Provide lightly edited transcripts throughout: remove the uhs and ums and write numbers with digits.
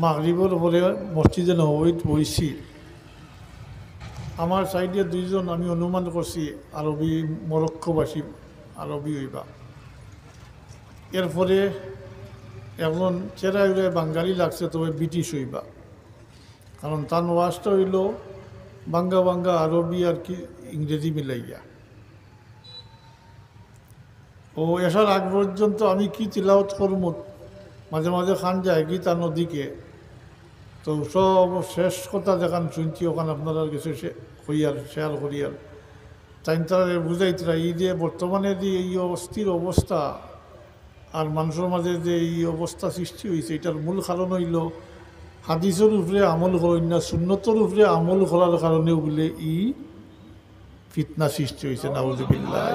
মাগরিবের পরে মসজিদে নববীত বইছি। আমার সাইডে দুইজন আমি অনুমান করছি আরবি মরক্কোবাসী আরবি হইবা। এরপরে একজন চেরাই বাঙালি লাগছে, তবে ব্রিটিশ হইবা, কারণ তার ওয়াজটা হইল বাঙ্গা বাঙ্গা আরবি আর কি ইংরেজি মিলাইয়া। ও এসার আগ পর্যন্ত আমি কি তিলাওয়াত করব, মাঝে মাঝে খান যায় কি তার নদীকে, তো সব শেষ কথা যেখান শুনছি ওখানে আপনারা কিছু হইয়ার শেয়ার করিয়ার তাই তারা বুঝাইতরা এই যে বর্তমানে যে এই অস্থির অবস্থা আর মানুষের মাঝে যে এই অবস্থা সৃষ্টি হয়েছে, এটার মূল কারণ হইল হাদিসের উপরে আমল করেন না, সুন্নতর উপরে আমল করার কারণেও বলে ই ফিতনা সৃষ্টি হয়েছে। নাউযুবিল্লাহ।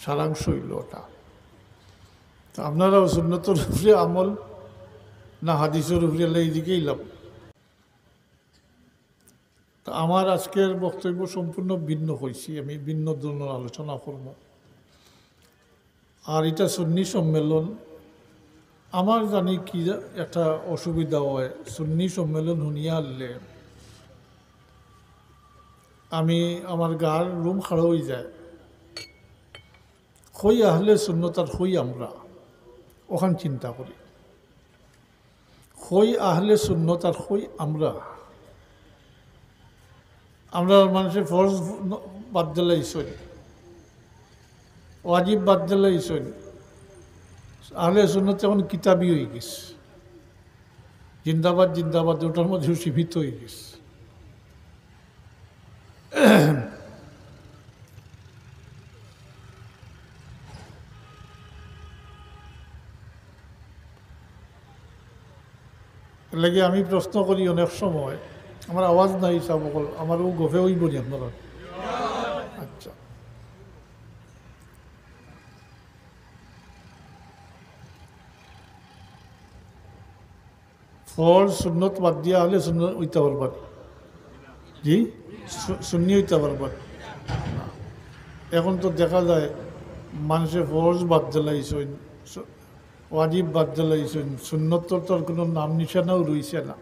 সারাংশ হইল ওটা। তো আপনারাও সুন্নতর উপরে আমল না হাদিসের উপরে এই দিকেই লাভ। তো আমার আজকের বক্তব্য সম্পূর্ণ ভিন্ন হয়েছি, আমি ভিন্ন ধরনের আলোচনা করব। আর এটা সুন্নি সম্মেলন, আমার জানি কি একটা অসুবিধা হয়, সুন্নি সম্মেলন শুনিয়া আনলে আমি আমার গার রুম খাড়া হয়ে যায়। হই আহলে সুন্নতার হই আমরা ওখান চিন্তা করি, হই আহলে সুন্নতার হই আমরা মানুষের ফরজ বাদ দিলাইছেন, ওয়াজিব বাদ দিলাইছেন। আহলে সুন্নত এখন কিতাবি হয়ে গেছে, জিন্দাবাদ জিন্দাবাদ ওটার মধ্যে সীমিত হয়ে গেছে। লাগে আমি প্রশ্ন করি অনেক সময়, আমার আওয়াজ নাই সবকল, আমারও গফে ওই বলি আপনারা। আচ্ছা, ফরজ সুন্নত বাদ দিয়া হলে সুন্নত হইতে পারবার, জি সুন্নি হইতে পারবার। এখন তো দেখা যায় মানুষের ফরজ বাদ দিলাইছেন, ওয়াজিব বাদ দিলাইছেন, সুন্নতর তোর কোনো নাম নিশানাও রইছে না।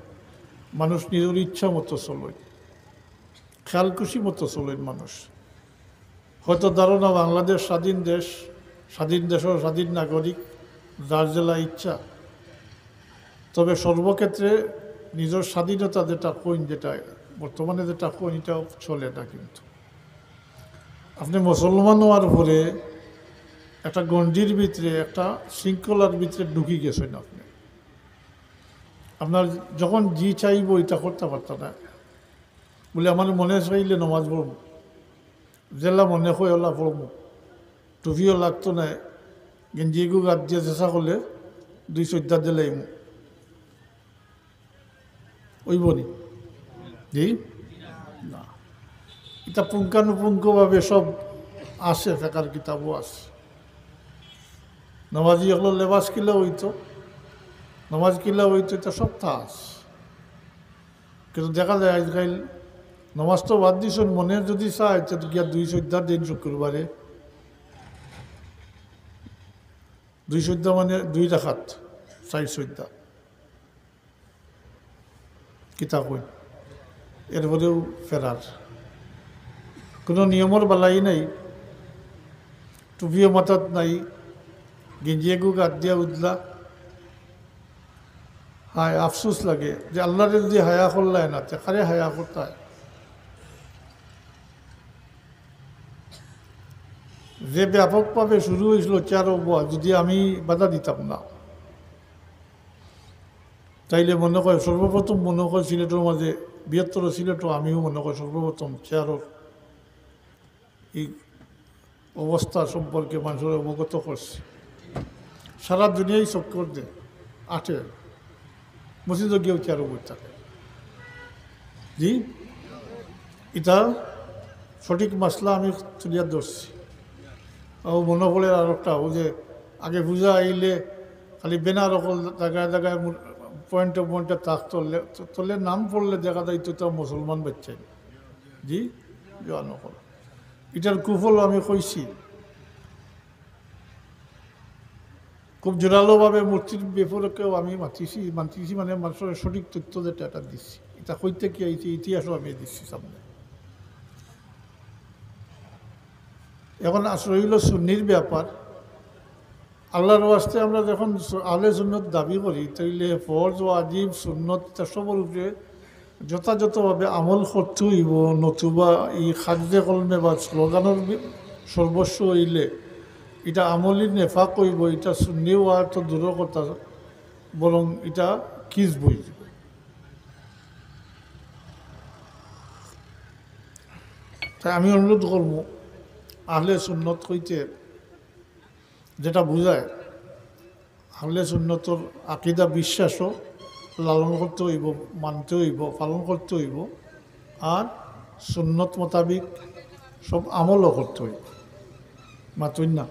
মানুষ নিজের ইচ্ছা মতো চলেন, খেয়াল খুশি মতো চলেন মানুষ। হয়তো ধারণা বাংলাদেশ স্বাধীন দেশ, স্বাধীন দেশের স্বাধীন নাগরিক, যার জেলা ইচ্ছা। তবে সর্বক্ষেত্রে নিজের স্বাধীনতা যেটা কইন, যেটা বর্তমানে যেটা কইন, এটা চলে না। কিন্তু আপনি মুসলমান হওয়ার পরে একটা গণ্ডির ভিতরে, একটা শৃঙ্খলার ভিতরে ঢুকি গেছেন। আপনি আপনার যখন জি চাইব এটা করতে পারত না, বলে আমার মনে চাইলে নমাজ পড়ব, জেলা মনে হয় ওলা পড়ব, টুপিও লাগতো না, গেঞ্জিগু গাত দিয়ে চেষ্টা করলে 2 দিলাই ওই বলি জি না। এটা পুঙ্খানুপুঙ্খভাবে সব আসে, ফেকার কিতাবও আছে। নামাজি এগুলো লেবাস কিলা হইতো, নামাজ কিলা হইতো, এটা সব তা আছে। কিন্তু দেখা যায় আজকাল নামাজ তো বাদ দিছেন, মনে যদি চায় তো গিয়া 2 দিন শুক্রবারে 2 মানে 2 রাকাত 4 কিতা কই, এরপরেও ফেরার কোনো নিয়মের বালাই নাই, টুপিও মাথাত নাই, গেঞ্জিয়াগু গাত দিয়া উঠলা। হায় আফসোস লাগে যে আল্লাহরে যদি হায়া করলায় না, কারে হায়া করতে হয়। যে ব্যাপকভাবে শুরু হয়েছিল চার অব্বা, যদি আমি বাধা দিতাম না, তাইলে মনে হয় সর্বপ্রথম মনে হয় সিলেটের মাঝে, বৃহত্তর সিলেটও আমিও মনে হয় সর্বপ্রথম চেয়ারের এই অবস্থা সম্পর্কে মানুষের অবগত করছে। সারা দুনিয়ায় চক্কর দে আটে মসজিদে গিয়েও চেয়ার উপর থাকে। জি এটা সঠিক মাসলা আমি তুলিয়া ধরছি। ও মনে পড়ে আর একটা, ও যে আগে পূজা আইলে খালি বেনার অকল জায়গায় জায়গায় পয়েন্টে পয়েন্টে তাক তোলে নাম পড়লে দেখা যায় তো মুসলমান বাচ্চাই। জি জোয়া নকল, এটার কুফল আমি কইছি, খুব জোরালোভাবে মূর্তির ব্যাপারেও আমি মাতিছি মানে মানুষের সঠিক তথ্য যেটা এটা দিচ্ছি, এটা কইতে কি আইছি ইতিহাসও আমি দিচ্ছি সামনে। এখন আসলে হইল সুন্নির ব্যাপার। আল্লাহর ওয়াস্তে আমরা যখন আহলে সুন্নত দাবি করি তাইলে ফরজ ওয়াজিব সুন্নত সবর উপরে যথাযথভাবে আমল করতে হইব, নতুবা এই খাদ্যে কলমে বা স্লোগানের সর্বস্ব হইলে এটা আমলির নেফাক হইব, এটা সুন্নি হওয়ার তো দূর কথা, বরং এটা কিস বই। তাই আমি অনুরোধ করব আহলে সুন্নত হইতে যেটা বোঝায়, আহলে সুন্নতর আকিদা বিশ্বাসও লালন করতে হইব, মানতে হইব, পালন করতে হইব, আর সুন্নত মোতাবিক সব আমলও করতে হইব। মাতুন না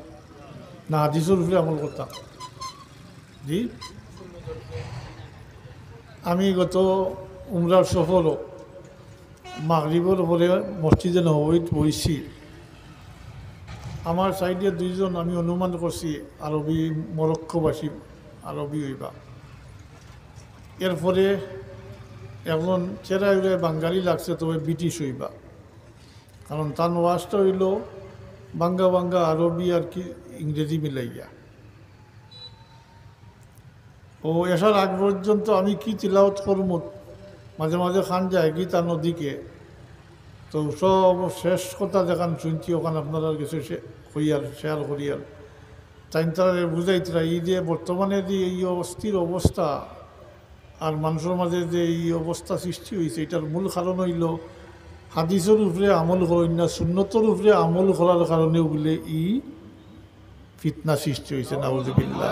না হাদিসের উপরে আমল করতাম। জি, আমি গত উমরার সফরও মাগরিবের পরে মসজিদে নববীতে বইছি। আমার সাইডে দুইজন আমি অনুমান করছি আরবি, মরক্কোবাসী আরবি হইবা। এরপরে একজন চেরাইলে বাঙালি লাগছে, তবে ব্রিটিশ হইবা, কারণ তার ওয়াজটা হইল বাঙ্গা বাঙ্গা আরবি আর কি ইংরেজি মিলাইয়া। ও এসার আগ পর্যন্ত আমি কি তিলাওয়াত করব, মাঝে মাঝে খান যায় গীতা নদীকে, তো সব শেষ কথা যেখান শুনছি ওখানে আপনারা কিছু হইয়ার শেয়ার করিয়ার তাই তারা বুঝাইতরা এই যে বর্তমানে যে এই অস্থির অবস্থা আর মানুষের মাঝে যে এই অবস্থা সৃষ্টি হয়েছে, এটার মূল কারণ হইল হাদিসের উপরে আমল করেন না, সুন্নতর উপরে আমল করার কারণে বলে ই ফিতনা সৃষ্টি হয়েছে। নাউযুবিল্লাহ।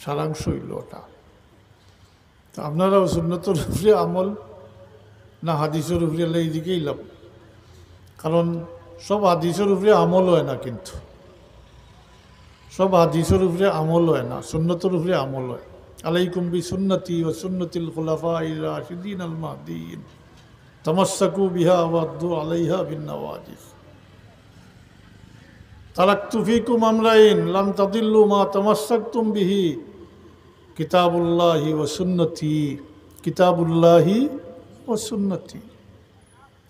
সারাংশ হইল ওটা। তো আপনারাও সুন্নতর উপরে আমল না হাদিসের উপরে এই দিকেই লাভ, কারণ সব হাদিসের উপরে আমল হয় না, কিন্তু সব হাদিসের উপরে আমল হয় না, সুন্নতের উপরে আমল হয়। আলাইকুম বি সুন্নতি ও সুন্নতিল খুলাফাইর রাশিদিন আল মাহদিয়িন তামাসসাকু বিহা ওয়াদ্দু আলাইহা বিন নওয়াজিজ। তারাকতু ফীকুম আমরাইন লাম তাদিল্লু মা তামাসসাকতুম বিহি কিতাবুল্লাহি ওয়া সুন্নতি, কিতাবুল্লাহি ওয়া সুন্নতি।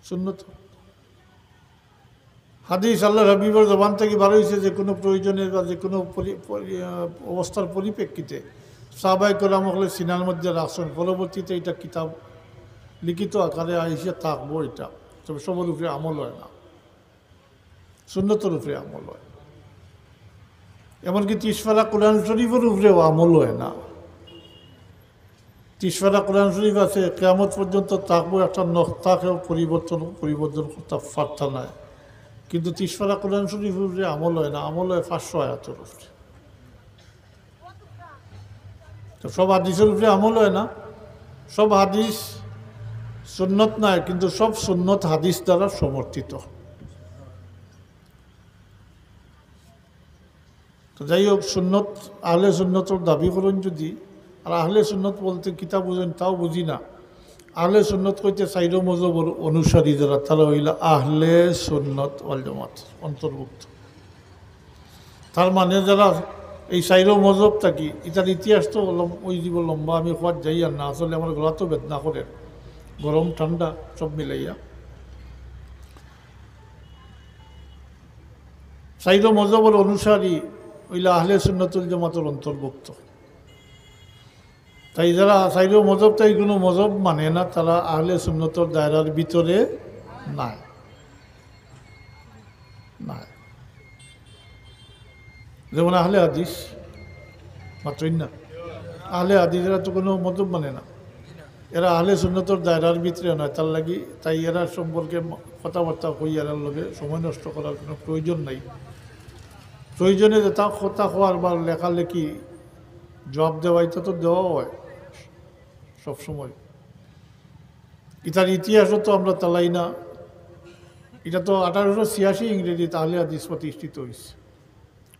সুন্নত হাদিস আল্লাহর হাবিবের জবান থেকে বার হয়েছে যে কোনো প্রয়োজনের বা যে কোনো অবস্থার পরিপ্রেক্ষিতে সাহাবায়ে কেরাম হলে সিনার মধ্যে রাখছেন, পরবর্তীতে এটা কিতাব লিখিত আকারে আইসে থাকবো। এটা তবে সবার উপরে আমল হয় না, সুন্নতের উপরে আমল হয়। এমনকি 30 পারা কোরআন শরীফের উপরেও আমল হয় না। 30 পারা কোরআন শরীফ আছে, কিয়ামত পর্যন্ত থাকবো, একটা নখতাকেও পরিবর্তন করতে পারত না, কিন্তু 30 পারা কোরআন শরীফের উপরে আমল হয় না, আমল হয় 500 আয়াতের উপরে। তো সব হাদিসের উপরে আমল হয় না, সব হাদিস সুন্নত নয়, কিন্তু সব সুন্নত হাদিস দ্বারা সমর্থিত। তো যাই হোক, সুন্নত আহলে সুন্নতর দাবি করেন যদি, আর আহলে সুন্নত বলতে কিতাব বুঝেন তাও বুঝি না। আহলে সুন্নত কইতে চাইরো মজহবের অনুসারী যারা, তারা হইল আহলে সুন্নত ওয়াল জামাত অন্তর্ভুক্ত। তার মানে যারা এই চাইরো মজহব থাকি, এটার ইতিহাস তো ওই জীব লম্বা, আমি খোয়ার যাই আর না, আসলে আমার গলা তো বেদনা করে, গরম ঠান্ডা সব মিলাইয়া। চাইরো মজহবের অনুসারী ওইলা আহলে সুন্নতুল জামাতের অন্তর্ভুক্ত। তাই যারা চাইরো মজহব তাই কোনো মজহব মানে না, তারা আহলে সুন্নতর দায়রার ভিতরে নাই নাই। যেমন আহলে হাদিস মাত্রই না, আহলে হাদিস এরা তো কোনো মজহব মানে না, এরা আহলে সুন্নতর দায়রার ভিতরে নয়। তার লাগি তাই এরা সম্পর্কে কথাবার্তা কই এরার লগে সময় নষ্ট করার কোনো প্রয়োজন নাই। প্রয়োজনে তা কথা হওয়ার বা লেখালেখি জবাব দেওয়া, এটা তো দেওয়া হয় সবসময়। এটার ইতিহাসও তো আমরা তালাই না। এটা তো 1886 ইংরেজি আহলে হাদিস প্রতিষ্ঠিত হয়েছে।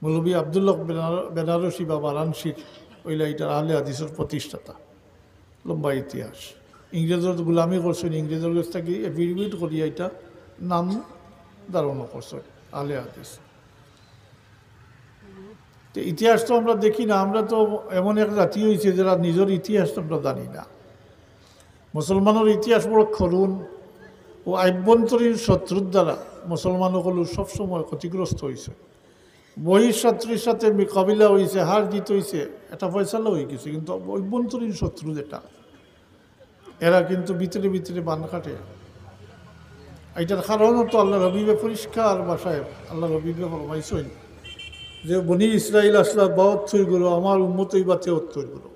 মৌলভী আবদুল্লাহ বেনারসি বা বারাণসীর ওইলা এটার আহলে হাদিসের প্রতিষ্ঠাতা। লম্বা ইতিহাস। ইংরেজের গোলামি করছেন, ইংরেজের কাছ থেকে এফিডেভিট করিয়া এটা নাম ধারণ করছে আহলে হাদিস। তো ইতিহাস তো আমরা দেখি না, আমরা তো এমন এক জাতি হয়েছে যারা নিজের ইতিহাস আমরা জানি না। মুসলমানের ইতিহাস বড় করুণ ও আভ্যন্তরীণ শত্রুর দ্বারা মুসলমানগুলো সবসময় ক্ষতিগ্রস্ত হয়েছে। বহিঃশত্রুর সাথে মোকাবিলা হয়েছে, হার জিত হয়েছে, এটা ফয়সালা হয়ে গেছে, কিন্তু অভ্যন্তরীণ শত্রু যেটা, এরা কিন্তু ভিতরে ভিতরে বান কাটে। এটার কারণও তো আল্লাহ রবিবে পরিষ্কার ভাষায় আল্লাহ রবিবে ফরমাইছেন যে বনি ইসরাইল আসলা ৭২ গুলো, আমার উম্মতই বা ৭৩ গুলো।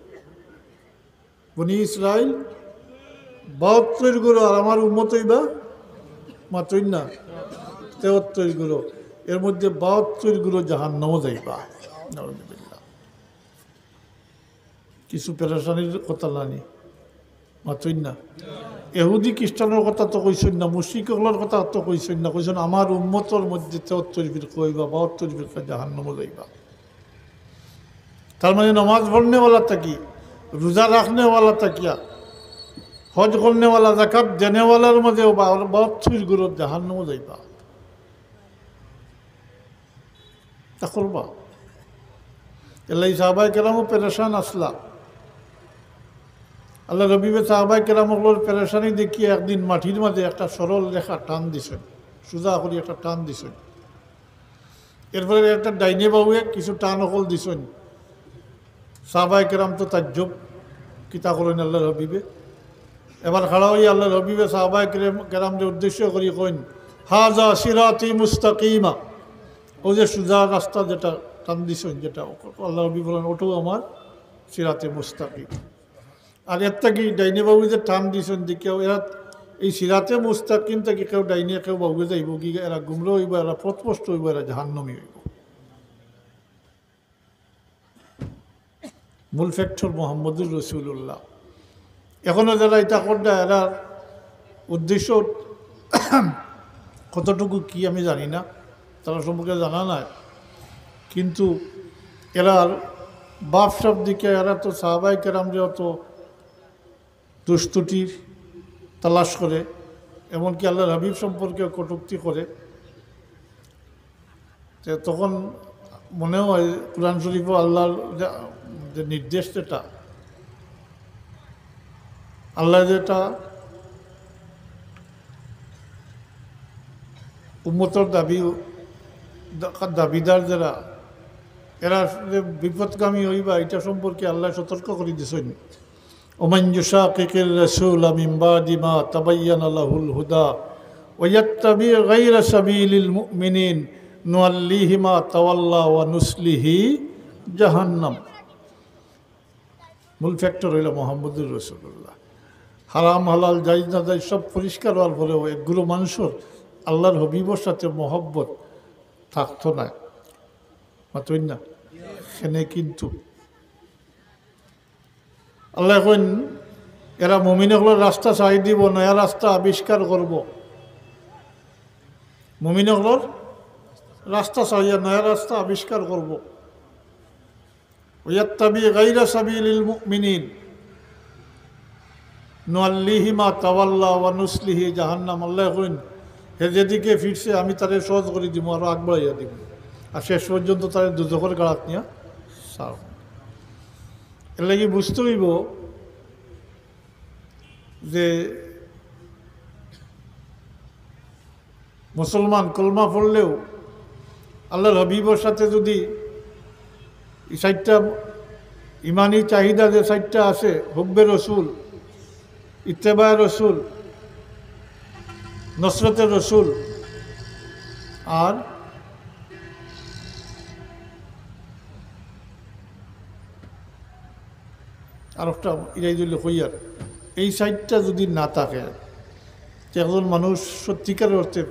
বনি ইসরাইল ৭২ গুলো আর আমার উম্মতই বা মাত্রই না ৭৩ গুলো। এর মধ্যে ৭২ গুলো জাহান্নামও যাইবা। কিছু পেরেশানির কথা নানি মাত্রই না। এহুদি খ্রিস্টানের কথা তো কইছেন না, মুশরিকগুলোর কথা তো কইছেন না, কইছেন আমার উম্মতর মধ্যে ৭৩ ফিরকা হইবা, ৭২ ফিরকা জাহান্নামও যাইবা। তার মানে নামাজ পড়নেওয়ালা থাকি, রোজা রাখনেওয়ালা থাকিয়া, হজ করনেওয়ালা, যাকাত দেনেওয়ালার মাঝে ৭২ গুলো জাহান্নামও যাইবা। তা করবা। এলাই সাহাবায়ে কেরামও পেরেশান আসলা। আল্লাহ রবিবে সাহাবায়ে কেরামগুলোর পেরেশানি দেখিয়ে একদিন মাটির মাঝে একটা সরল রেখা টান দিছেন, সোজা করে একটা টান দিছেন। এরপরে একটা ডাইনে বাবুয়ে কিছু টান অকল দিছেন। সাহাবায়ে কেরাম তো তাজ্জব, কিতা করেন আল্লাহ রবিবে। এবার খাড়া হয়ে আল্লাহ রবিবে সাহাবায়ে কেরামকে উদ্দেশ্য করি কইন, হাজা সিরাতি মুস্তাকিমা। ও যে সোজা রাস্তা যেটা টান দিছেন, যেটা আল্লাহ রবি বলেন ওটাও আমার সিরাতে মুস্তাকিম। আর এর থেকে ডাইনে বাবু যে টান দিছেন যে কেউ এরা এই সিরাতে মুস্তাকিম থেকে কেউ ডাইনে কেউ বাবু যাইব কি, এরা গুমরা হইব, এরা পথভ্রষ্ট হইব, এরা জাহান্নামী হইব। মূল ফ্যাক্টর মোহাম্মদুর রসুল্লাহ। এখনও যারা এটা করডা, এরা উদ্দেশ্য কতটুকু কি আমি জানি না, তারা সম্পর্কে জানা নাই, কিন্তু এরার বাপ সব দিকে এরা তো সাহাবায়ে কেরাম যে অত দুষ্টুটি তালাশ করে, এমনকি আল্লাহর হাবিব সম্পর্কে কটূক্তি করে। তখন মনে হয় কুরআন শরীফও আল্লাহর যে নির্দেশ, যেটা আল্লাহ যেটা উম্মতর দাবিদার যারা, এরা যে বিপদগামী হইবা, এটা সম্পর্কে আল্লাহ সতর্ক করে দিয়েছেন। ওমান ইউশাকিকির রাসূল মিন বাদি মা তাবায়্যানা লাহুল হুদা ওয়া ইয়াত্তাবি গায়রা সাবিলিল মুমিনিন নুআল্লিহি মা তাওয়াল্লা ওয়া নুসলিহি জাহান্নাম। মূল ফ্যাক্টর হইল মুহাম্মদুর রাসূলুল্লাহ। হারাম হালাল জায়েজ না জায়েজ সব পরিষ্কার হওয়ার পরেও এগুলো মানুষের আল্লাহর হবিবর সাথে মহব্বত থাকতো না, মাত্রই না। সেনে কিন্তু আল্লাহ এখন এরা মুমিনগুলোর রাস্তা চাই দিব, নয়া রাস্তা আবিষ্কার করব। মুমিনগুলোর রাস্তা চাইয়া নয়া রাস্তা আবিষ্কার করব। ওয়াত্তাবি গায়রা সাবিলিল মুমিনিন নুআল্লিহি মা তাওয়াল্লা ওয়া নুসলিহি জাহান্নাম। আল্লাহ এখন হে যেদিকে ফিরছে আমি তারে সহজ করে দিব, আরো আগবাড়াইয়া দিব, আর শেষ পর্যন্ত তারে দুজখের গাড়াত নিয়ে সার। এর লাগি বুঝতে হইব যে মুসলমান কলমা পড়লেও আল্লাহর হাবিবর সাথে যদি এই 4টা ইমানি চাহিদা যে 4টা আছে, হুব্বে রসুল, ইত্তেবায়ে রসুল, নসরতে রসুল, আর একটা ইরাইজুল হইয়ার, এই 4টা যদি না থাকে, একজন মানুষ সত্যিকারের অর্থে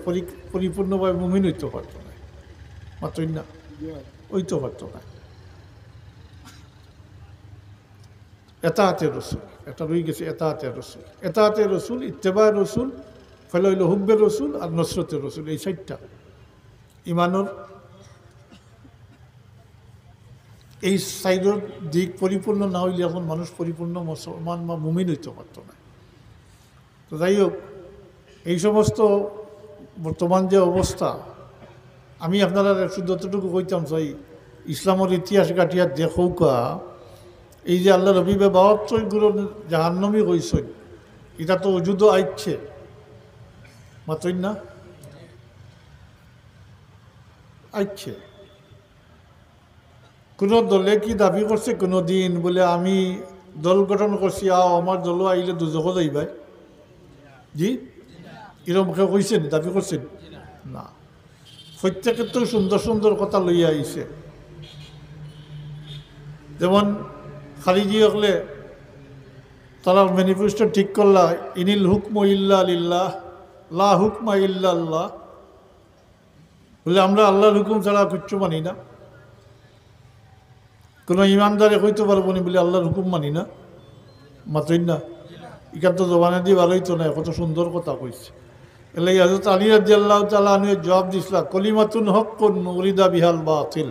পরিপূর্ণভাবে মুমিন হইতে পারত না, মাত্রই না হইতে পারত না। এতাআতে রসুল, এটা রয়ে গেছে এতাআতে রসুল। এতাআতে রসুল, ইত্তেবায়ে রসুল, ফলে হইল হুব্বে রসুল আর নসরতে রসুল। এই 4টা ইমানের এই সাইডের দিক পরিপূর্ণ না হইলে এখন মানুষ পরিপূর্ণ মুসলমান বা মুমিন হইতে পারত না। তো যাই হোক, এই সমস্ত বর্তমান যে অবস্থা, আমি আপনারা শুধু যতটুকু কইতাম চাই, ইসলামের ইতিহাস কাটিয়া দেখৌকা এই যে আল্লাহ রবিবে 72 গুরু জাহান্নমী হইসই, এটা তো অজুদ আইচ্ছে মাতই না আইচ্ছে। কোনো দলে কি দাবি করছে কোনো দিন বলে আমি দল গঠন করছি, আমার দলও আইলে দুজক যাইবাই? জি, এরকম কেউ কইছেন, দাবি করছেন না। প্রত্যেকের তো সুন্দর সুন্দর কথা লইয়া আইছে। যেমন খালিজি হলে তারা ম্যানিফেস্টো ঠিক করলা, ইনিল হুকম ইল্লা লিল্লাহ লা হুকমা ইল্লা আল্লাহ, বলে আমরা আল্লাহর হুকুম ছাড়া কিচ্ছু মানি না। কোনো ইমানদারে হইতে পারবো না বলে আল্লাহর হুকুম মানি না, মাতই না। এখান তো জবানে দিয়ে ভালোই তো না, কত সুন্দর কথা কইছে। এলে হযরত আলী রাদিয়াল্লাহু তাআলা আনহু জবাব দিছিলা, কলিমাতুন হক্কুন উরিদা বিহাল বাতিল।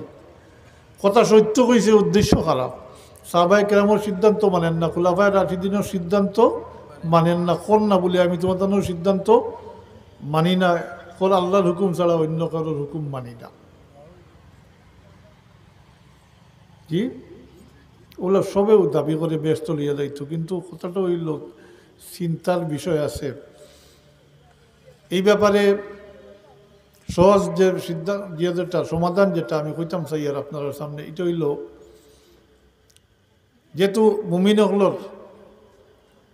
কথা সত্য কইছে, উদ্দেশ্য খারাপ। সাহাবায়ে কেরামের সিদ্ধান্ত মানেন না, খুলাফায়ে রাশিদিনের সিদ্ধান্ত মানেন না, কোন না বলে আমি তোমাদের সিদ্ধান্ত মানি না, কোন আল্লাহর হুকুম ছাড়া অন্য কারোর হুকুম মানি না। জি, ওগুলো সবেও দাবি করে ব্যস্ত লিয়া যাইতো, কিন্তু কথাটা হইল চিন্তার বিষয় আছে এই ব্যাপারে। সহজ যে সিদ্ধান্ত যেটা সমাধান যেটা আমি কইতাম চাই আর আপনার সামনে, এটা হইল যেহেতু মুমিন হকলর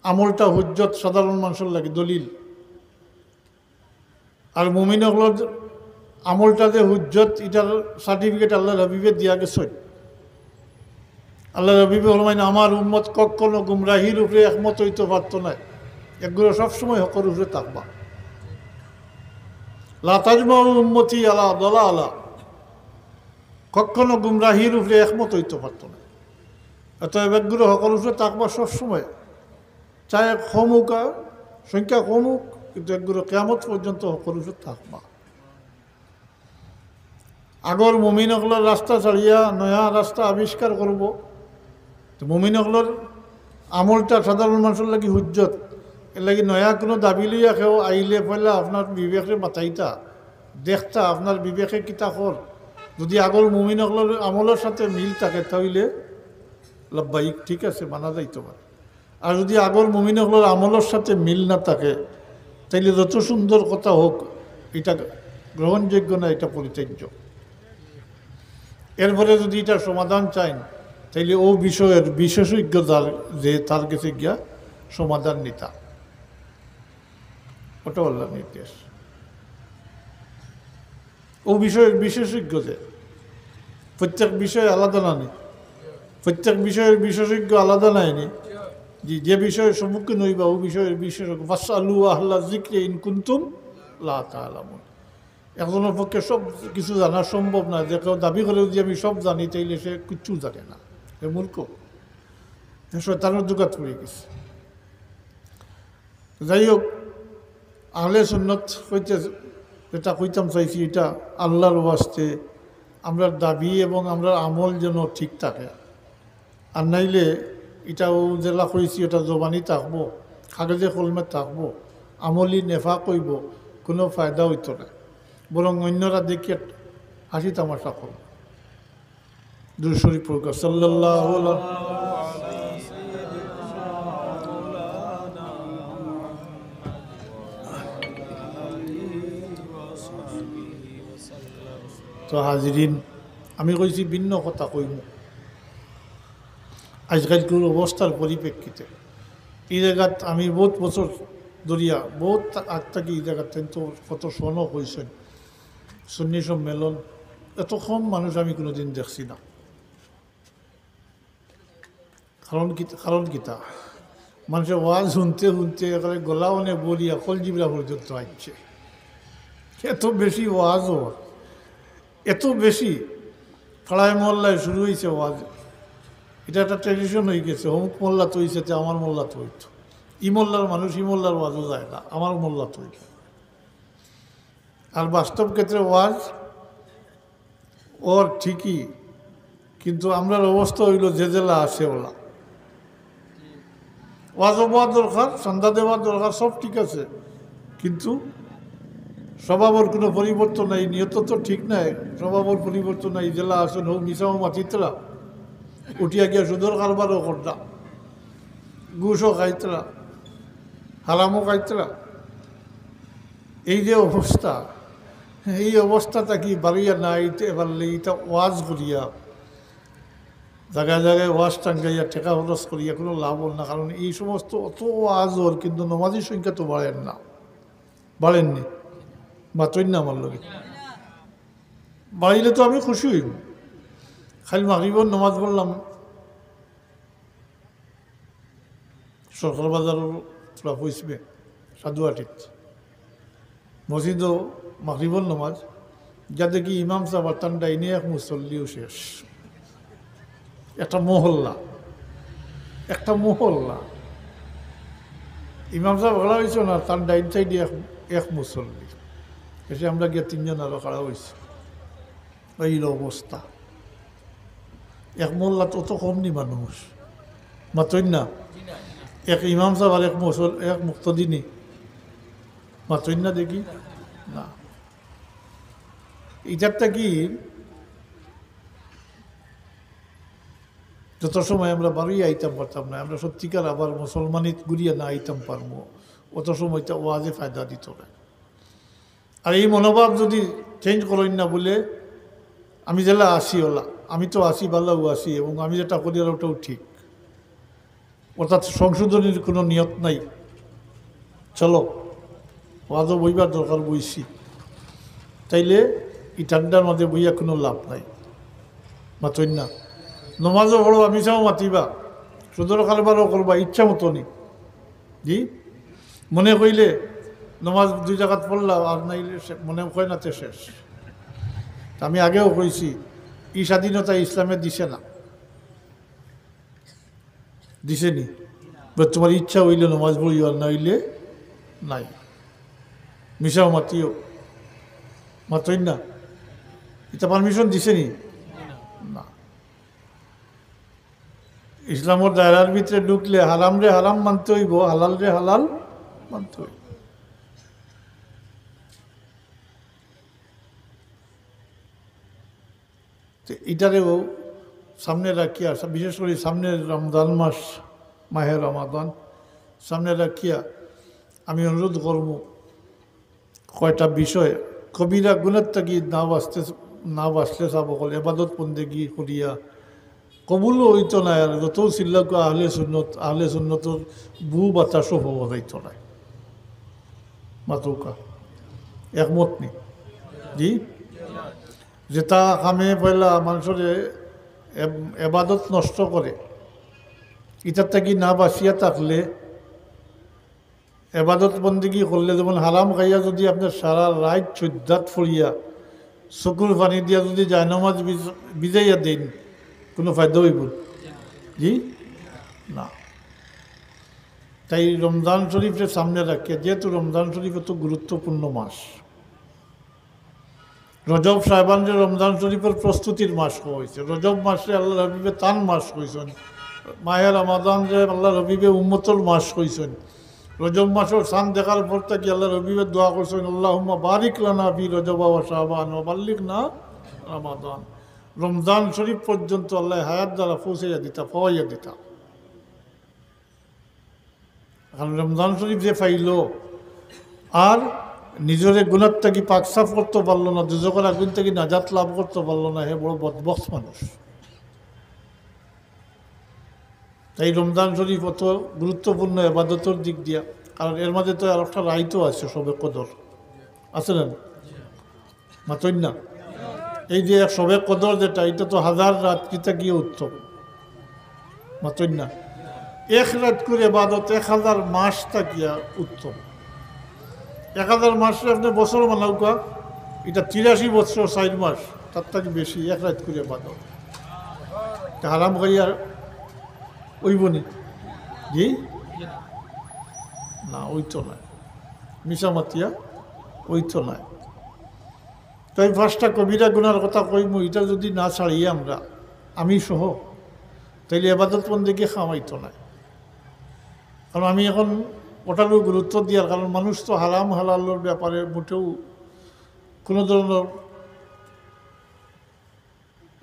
আমলটা হুজ্জত সাধারণ মানুষের লাগে দলিল, আর মুমিন হকলর আমলটা যে হুজ্জত এটার সার্টিফিকেট আল্লাহ হাবিবে দিয়া গেছে। আল্লাহ হাবিবে হলমাইন আমার উম্মত কখনো গুমরাহির উপরে একমত হইতে পারত না, এগুলো সবসময় হকর উপরে থাকবা। লা তাজমাউ উম্মতি আলা দালালা, কখনো গুমরাহির উপরে একমত হইতে পারত না। অতএব এগুলো হকর উপরে থাকবা সবসময়, চাहे কমুক সংখ্যা কমুক, কিন্তু এগুলো কিয়ামত পর্যন্ত হকর উপরে থাকবা। আগর মুমিন হকলের রাস্তা ছাড়িয়া নয়া রাস্তা আবিষ্কার করব। তো মুমিন হকলের আমলটা সাধারণ মানুষের লাগি হুজ্জত, এর লাগি নয়া কোনো দাবি লইয়া কেউ আইলে পয়লা আপনার বিবেকে মাথাইতা দেখতা, আপনার বিবেকে কিতা কর। যদি আগর মুমিন হকলের আমলের সাথে মিল থাকে তাহলে লাব্বাইক, ঠিক আছে, মানা যাইতে পারে। আর যদি আগর মুমিন হকলের আমলের সাথে মিল না থাকে তাইলে যত সুন্দর কথা হোক এটা গ্রহণযোগ্য না, এটা পরিত্যাজ্য। এরপরে যদি এটা সমাধান চান তাইলে ও বিষয়ের বিশেষজ্ঞ যে তার কাছে গিয়া সমাধান নিতা, ওটা আল্লাহর নির্দেশ। ও বিষয়ের বিশেষজ্ঞ যে প্রত্যেক বিষয়ে আলাদা না নি, প্রত্যেক বিষয়ের বিশেষজ্ঞ আলাদা নাইনি। যে বিষয়ের সম্মুখীন হইবা ও বিষয়ের বিশেষজ্ঞ। ফাসআলু আহলা যিকরি ইন কুনতুম লা তা'লামুন। একজনের পক্ষে সব কিছু জানা সম্ভব না, যে কেউ দাবি করে যে আমি সব জানি তাইলে সে কিচ্ছু জানে না, এ মূর্খ, শয়তানের জোগাত করে গেছে। যাই হোক, আহলে সুন্নত হইতে যেটা কইতাম চাইছি, এটা আল্লাহর ওয়াস্তে আমরা দাবি এবং আমরা আমল যেন ঠিক থাকে। আর নাইলে এটাও জেলা করেছি এটা জবানি থাকবো, কাগজে কলমে থাকবো, আমলি নেফা কইব, কোনো ফায়দা হইতো না, বরং অন্যরা দেখিয়ে হাসি তামাশা করব। দুরূদ শরীফ পড়ুক, সাল্লাল্লাহু আলাইহি। তো হাজিরিন, আমি কইছি ভিন্ন কথা কইব আজকালকার অবস্থার পরিপ্রেক্ষিতে। এই জায়গাত আমি বহুত বছর ধরিয়া বহুত আগ থেকে এই জায়গাত কিন্তু কত সনক হয়েছেন সুন্নি সম্মেলন, এত কম মানুষ আমি কোনোদিন দেখছি না। কারণ কিতা মানুষের ওয়াজ শুনতে শুনতে একেবারে গলা অনেক বলিয়া কলজিবরা পর্যন্ত আসছে। এত বেশি ওয়াজও, এত বেশি পাড়ায় মহল্লায় শুরু হয়েছে ওয়াজ। এটা একটা ট্রেডিশন হয়ে গেছে, অমুক মোল্লা তো হয়েছে, আমার মোল্লা তো হইতো, ই মোল্লার মানুষ ই মোল্লার ওয়াজও যায় না, আমার মোল্লা তো হইত। আর বাস্তব ক্ষেত্রে ওয়াজ ওর ঠিকই, কিন্তু আমরার অবস্থা হইল যে জেলা আসে ওলা ওয়াজও পাওয়ার দরকার, সন্ধ্যা দেওয়ার দরকার, সব ঠিক আছে, কিন্তু স্বভাবর কোনো পরিবর্তন নাই, নিয়ত তো ঠিক নাই, স্বভাবর পরিবর্তন নাই। জেলা আসন হোক মিশাও মাতিতরা উঠিয়া গিয়া সুদর কারবারও করতা, ঘুষও খাইতরা, হারামও খাইতরা। এই যে অবস্থা, এই অবস্থাটা কি বাড়িয়া না এইতে পারলে এটা ওয়াজ করিয়া জায়গায় জায়গায় ওয়াজ টাঙ্গাইয়া টেকা খরচ করিয়া কোনো লাভ হল না। কারণ এই সমস্ত অত ওয়াজ ওর কিন্তু নমাজের সংখ্যা তো বাড়েন না, বাড়েননি বা তৈন না আমার লোকে বাড়িলে তো আমি খুশি হইব। খালি মাগরিবর নমাজ পড়লাম সরকার বাজারের তোরা পৌঁছবে সাধুয়াটিত মসজিদও মাগরিবর নমাজ যা দেখি ইমাম সাহেব তান ডাইনে এক মুসল্লিও শেষ। একটা মহল্লা, একটা মহল্লা ইমাম সাহেব খাড়া হয়েছে না, তার ডাইন সাইডে এক মুসল্লি এসে আমরা গিয়ে তিনজন আরো খাড়া হয়েছি। এই অবস্থা, এক মহল্লা তো কম নি মানুষ মাত্রই না, এক ইমাম সাহেব আর এক মুক্তদিনী মাত্রই না দেখি না। এটারটা কি যত সময় আমরা বাড়ি আইতাম পারতাম না, আমরা সত্যিকার আবার মুসলমানিত ঘুরিয়া না আইতাম পারবো, অত সময়টা ওয়াজে ফায়দা দিত না। আর এই মনোভাব যদি চেঞ্জ করেন না বলে আমি যেটা আসি ওলা, আমি তো আসি বাল্লাও আসি এবং আমি যেটা করি আর ওটাও ঠিক, অর্থাৎ সংশোধনের কোনো নিয়ত নাই। চলো ওয়াজও বইবার দরকার, বইছি তাইলে এই ঠান্ডার মধ্যে বইয়া কোনো লাভ নাই। মাতই না নমাজও পড়বা, মিশাও মাতিবা, সুদর কারবারও করবা ইচ্ছা মতো নি। জি মনে কইলে নমাজ দুই জায়গাত পড়লাম আর নাইলে মনে কয় নাতে শেষ। আমি আগেও কইছি এই স্বাধীনতা ইসলামে দিছে না, দিছে নি? তোমার ইচ্ছা হইলে নমাজ পড়ি আর না হইলে নাই। মিশাও মাতিও, মাতই না, এটা পারমিশন দিছে নি? না। ইসলামের দায়রার ভিতরে ঢুকলে হারাম রে হারাম মানতে হইব, হালাল রে হালাল মানতে হইব। এটারেও সামনে রাখিয়া, বিশেষ করে সামনের রমজান মাস, মাহে রমাদান সামনে রাখিয়া আমি অনুরোধ করব কয়টা বিষয় কবিরা গুণের থাকি না বাঁচলে চাব কল এবাদত বন্দেগি করিয়া কবুলও হইতো না। আর যত চিল্লাক আহলে সুন্নতর বু বাতাসও হব যাইতো না। মাতৌকা একমত নি? জি যেটা কামে পয়লা মানুষের এবাদত নষ্ট করে, ইটার থাকি না বাঁচিয়া থাকলে এবাদত বন্দিগি করলে, যেমন হারাম খাইয়া যদি আপনার সারা রাত চৈদ্যাত ফরিয়া চকুর পানি দিয়া যদি জায়নামাজ বিজাইয়া দেন, কোনো ফায়দা হইব? জি না। তাই রমজান শরীফের সামনে রাখিয়া, যেহেতু রমজান শরীফ এত গুরুত্বপূর্ণ মাস, রজব সাহেবানের রমজান শরীফের প্রস্তুতির মাস হয়েছে। রজব মাসে আল্লাহ রবিবে তান মাস হয়েছেন, মাহে রমাদান যে আল্লাহ রবিবে উম্মতর মাস হয়েছেন। রজব মাসের সান দেখার পর থেকে আল্লাহ রবিবে দোয়া করছেন, আল্লাহুম্মা বারিক লানা ফি রজবা ওয়া শাবান ওয়া বাল্লিগনা রমাদান। রমজান শরীফ পর্যন্ত আল্লাহ হায়াত দ্বারা পৌঁছাইয়া দিতা, পাওয়াইয়া দিতা। কারণ রমজান শরীফ যে পাইল আর নিজের গুণার থেকে পাক সাফ করতে পারলো না, দুজকের আগুন থেকে নাজাত লাভ করতে পারলো না, হে বড় বদবক্ত মানুষ। তাই রমজান শরীফ অত গুরুত্বপূর্ণ এবাদতের দিক দিয়া। কারণ এর মাঝে তো আর একটা রাইতও আছে, সবে কদর আছে না? মাতই না? এই যে সবে কদর যেটা, এটা তো হাজার রাত্রিটা গিয়ে উত্তম। মাতই না? এক রাত করে এবাদত 1000 মাস থাকিয়া উত্তম। 1000 মাসে আপনি বছর মানাউকা, এটা 83 বছর 4 মাস, তার থেকে বেশি এক রাত করে এবাদত। হারাম খাইয়া ওইবনি? জি না, ওই তো নয়। মিশামাতিয়া ওই তো নয়। তাই 5টা কবিরা গুনার কথা কইব, এটা যদি না ছাড়িয়ে আমরা, আমি সহ, তাইলে এবাদত বন্দেগি খাওয়াইতো না। কারণ আমি এখন ওটারও গুরুত্ব দিয়ার, কারণ মানুষ তো হারাম হালালের ব্যাপারে মোটেও কোনো ধরনের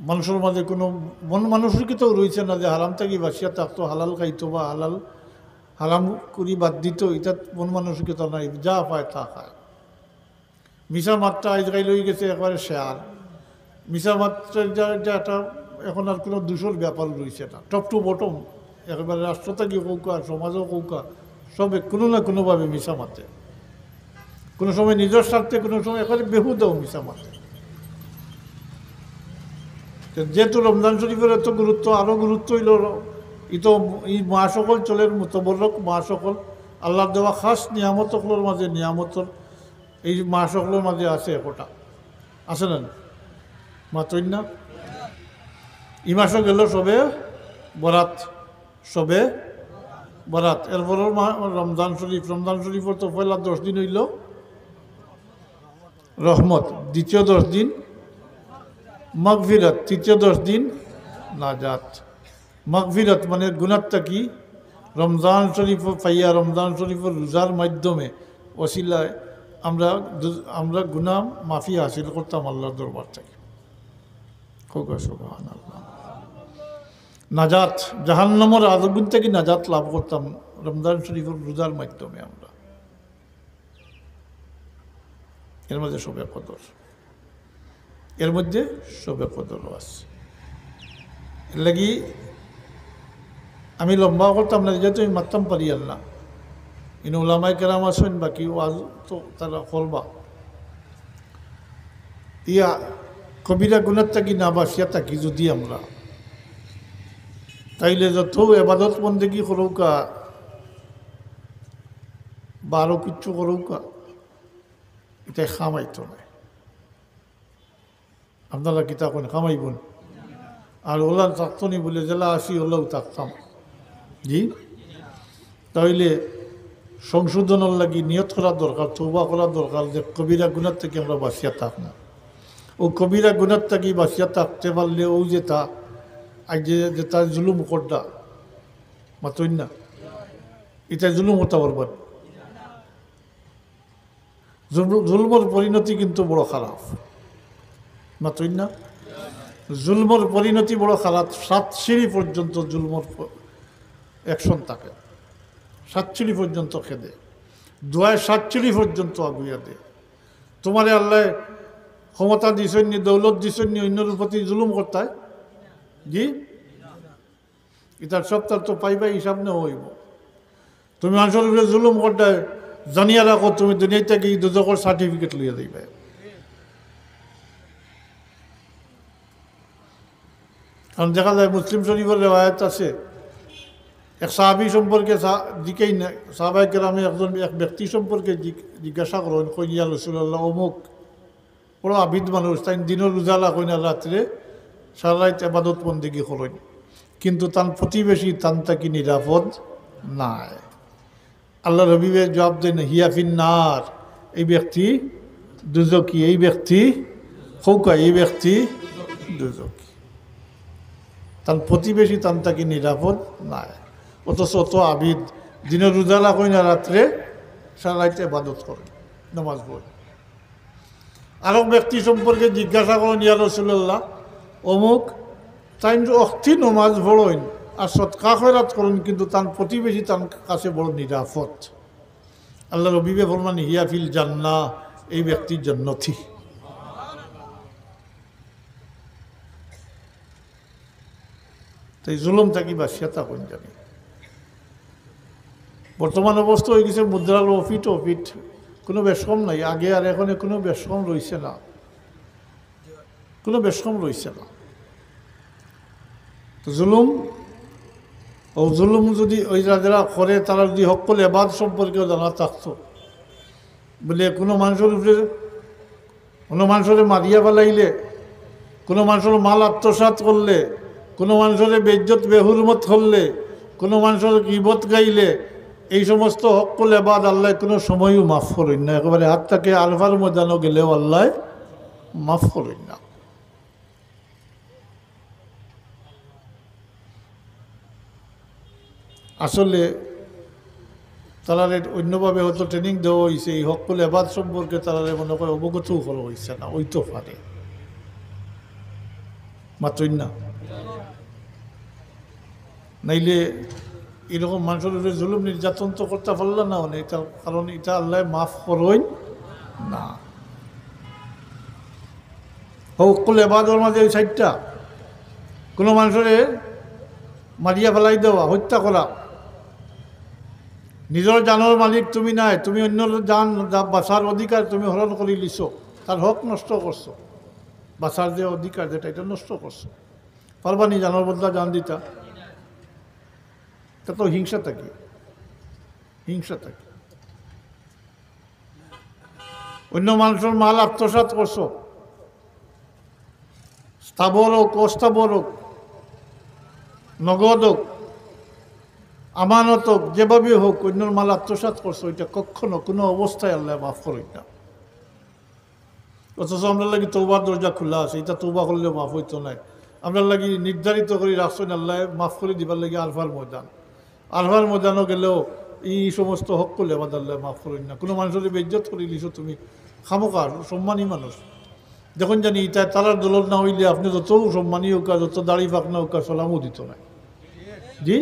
মানুষের মাঝে কোনো মন মানসিকতাও রয়েছে না যে হারাম থাকি বাসিয়া থাকতো, হালাল খাইতো বা হারাম করি বাদ দিত, এটা মন মানসিকতা নাই, যা পায় তা খায়। মিশা মাত্রা আজকাল হয়ে গেছে একবারে শেয়ার। মিশা মাত্রার যা একটা এখন আর কোনো দূষর ব্যাপার রয়েছে না, টপ টু বটম একেবারে রাষ্ট্র থাকি কৌকা, সমাজও কৌকা, সবে কোনো না কোনোভাবে মিশা মাতে, কোনো সময় নিজের স্বার্থে, কোনো সময় একেবারে বেহুদাও মিশা মাতে। যেহেতু রমজান শরীফের এত গুরুত্ব, আরও গুরুত্ব হইল এই মহাসকল চলের মুতবরক মহাসকল আল্লাহর দেওয়া খাস নিয়ামতগুলোর মাঝে, নিয়ামতর এই মহাসকলের মাঝে আছে একটা, আছে না মাতই না? এই মাসও গেল সবে বরাত, সবে বরাত, এরপরের রমজান শরীফ। রমজান শরীফের তো পয়লা 10 দিন হইল রহমত, দ্বিতীয় 10 দিন মাগফিরাত, তৃতীয় 10 দিন নাজাত। মাগফিরাত মানে গুনাহটা কি? রমজান শরীফ পাইয়া, রমজান শরীফের রোজার মাধ্যমে ওসিলায় আমরা গুনাহ মাফি হাসিল করতাম আল্লাহর দরবার থেকে। সুবহানাল্লাহ। নাজাত, জাহান্নামের আযাব থেকে নাজাত লাভ করতাম রমজান শরীফের রোজার মাধ্যমে আমরা। এর মধ্যে সবে কদর, এর মধ্যে সবে কদরও আছে। এর লাগি আমি লম্বা করতাম না, যেহেতু আমি মারতাম পারি আল্লাহ। ইন ওলামায়ে কেরাম আছেন, বাকি ওয়াজ তো তারা করবা। ইয়া কবিরা গুনাহ থাকি না বাসিয়া থাকি যদি আমরা, তাইলে যত এবাদত বন্দেগি করৌকা বা আরও কিচ্ছু করৌকা, এটা খামাইতো না। আপনারা কিতা কোন খামাইবন? আর ওলা থাকতো নি বলে জেলা আসি ওলাও থাকতাম। জি, তাইলে সংশোধনের লাগি নিয়ত করা দরকার, তওবা করা দরকার যে কবিরা গুনাহ থেকে আমরা বাঁচিয়া থাক না। ও কবিরা গুনাহ থেকে বাঁচিয়া থাকতে পারলে ও যে তা আজ যে তার জুলুম করডা মাতই না, এটা জুলুম হতে পারবেন। জুলমর পরিণতি কিন্তু বড় খারাপ, মাতই না? জুলমর পরিণতি বড় খারাপ। 7 সিঁড়ি পর্যন্ত জুলমর অ্যাকশন থাকে, 7 সিঁড়ি পর্যন্ত খেদে, দোয়ায় 7 সিঁড়ি পর্যন্ত আগুইয়া দে। তোমারে আল্লাহ ক্ষমতা দিছেননি, দৌলত দিছেননি, অন্যের প্রতি জুলুম করতায়। জি, এটার সব তার তো পাইবাই, হিসাব নেওয়া হইব। তুমি মানুষের উপরে জুলুম করতায়, জানিয়া রাখো তুমি দুনিয়া থেকে দুজকের সার্টিফিকেট লইয়া দিবে। কারণ দেখা যায় মুসলিম শরীফের রেওয়ায়াত আছে, এক সাহাবী সম্পর্কে জিজ্ঞেই না, সাহাবায়ে কেরামে এক ব্যক্তি সম্পর্কে জিজ্ঞাসা করেন, কই ইয়া রাসূলুল্লাহ, অমুক বড় আবিদ মানুষ, তাই দিনের উজালা কই না, রাত্রে সারা রাত ইবাদত বন্দেগি করেন, কিন্তু তার প্রতিবেশী তান তাকি নিরাপদ নাই। আল্লাহ হাবিবের জবাব দেন, হিয়া ফিন্নার, এই ব্যক্তি দুজকি, এই ব্যক্তি খৌকা, এই ব্যক্তি দুজকি। তার প্রতিবেশী তান তাকি নিরাপদ নাই। অথচ অত আবিদ দিনের উজালা কই না, রাত্রে সারা রাত ইবাদত করে, নামাজ পড়ে। আরো ব্যক্তি সম্পর্কে জিজ্ঞাসা করেন, ইয়া রাসূলুল্লাহ, অমুক তাই অস্থি নমাজ পড়েন আর সৎকা খয়রাত করেন, কিন্তু তার প্রতিবেশী তার কাছে বড় নিরাপদ। আল্লাহ রবিবে ফরমান, হিয়া ফিল জান্নাহ, এই ব্যক্তির জান্নাতি। তাই জুলুম থাকি বা সেতা কোন জানি। বর্তমান অবস্থা হয়ে গেছে মুদ্রার অফিট অফিট, কোনো বেশকম নাই। আগে আর এখন কোনো বেশকম রয়েছে না, কোনো বেশকম রয়েছে না। তো জুলুম যদি ওই যারা করে তারা যদি হকল এবাদ সম্পর্কেও জানা থাকতো, বলে কোনো মানুষের মারিয়া ফেলাইলে, কোনো মানুষের মাল আত্মসাৎ করলে, কোনো মানুষের বেজ্জত বেহুরমত করলে, কোনো মানুষের গীবত গাইলে, এই সমস্ত হকল এবাদ আল্লাহ কোনো সময়ও মাফ করেন না। একেবারে হাতটাকে আলফার ময়দানও গেলেও আল্লাহ মাফ করেন না। আসলে তারারে অন্যভাবে হয়তো ট্রেনিং দেওয়া হয়েছে এই হকুল এবাদ সম্পর্কে তারারে মনে করে অবগতও করা হয়েছে না, ওই তো পারে মাত্রই না। নাইলে এরকম মানুষের উপরে জুলুম নির্যাতন তো করতে পারল না, এটা কারণ এটা আল্লাহ মাফ করই না। হকুল এবাদর মাঝে ওই সাইডটা কোনো মানুষের মারিয়া ফেলাই দেওয়া, হত্যা করা, নিজের জানোর মালিক তুমি নাই, তুমি অন্য জান বাঁচার অধিকার তুমি হরণ করে লিছো, তার হক নষ্ট করছো, বাঁচার যে অধিকার যেটা এটা নষ্ট করছো, পারবানি জানোর বদলা জান দিতা, তা তো হিংসা থাকে, হিংসা থাকে। অন্য মানুষের মাল আত্মসাৎ করছো, স্থাবর হোক অস্থাবর হোক, নগদ হোক আমানত হোক, যেভাবে হোক অন্যর মাল আত্মসাৎ করছো, এটা কখনো কোনো অবস্থায় আল্লাহ মাফ করেন না। অথচ আমরা লাগি তৌবার দরজা খোলা আছে, এটা তৌবা করলে মাফ হইতো নাই। আমরা লাগি নির্ধারিত করে রাখছেন আল্লাহ মাফ করে দিবার লাগে আরফার ময়দান, আরফার ময়দানও গেলেও এই সমস্ত হক করলে আমাদের আল্লাহ মাফ করেন না। কোনো মানুষের বেজ্জত করে দিছো তুমি, খামোকার সম্মানী মানুষ, যখন জানি এটা তারার দৌলত না হইলে আপনি যত সম্মানী হোক আর যত দাড়ি ফাঁকনা হোক আর সালামও দিত না। জি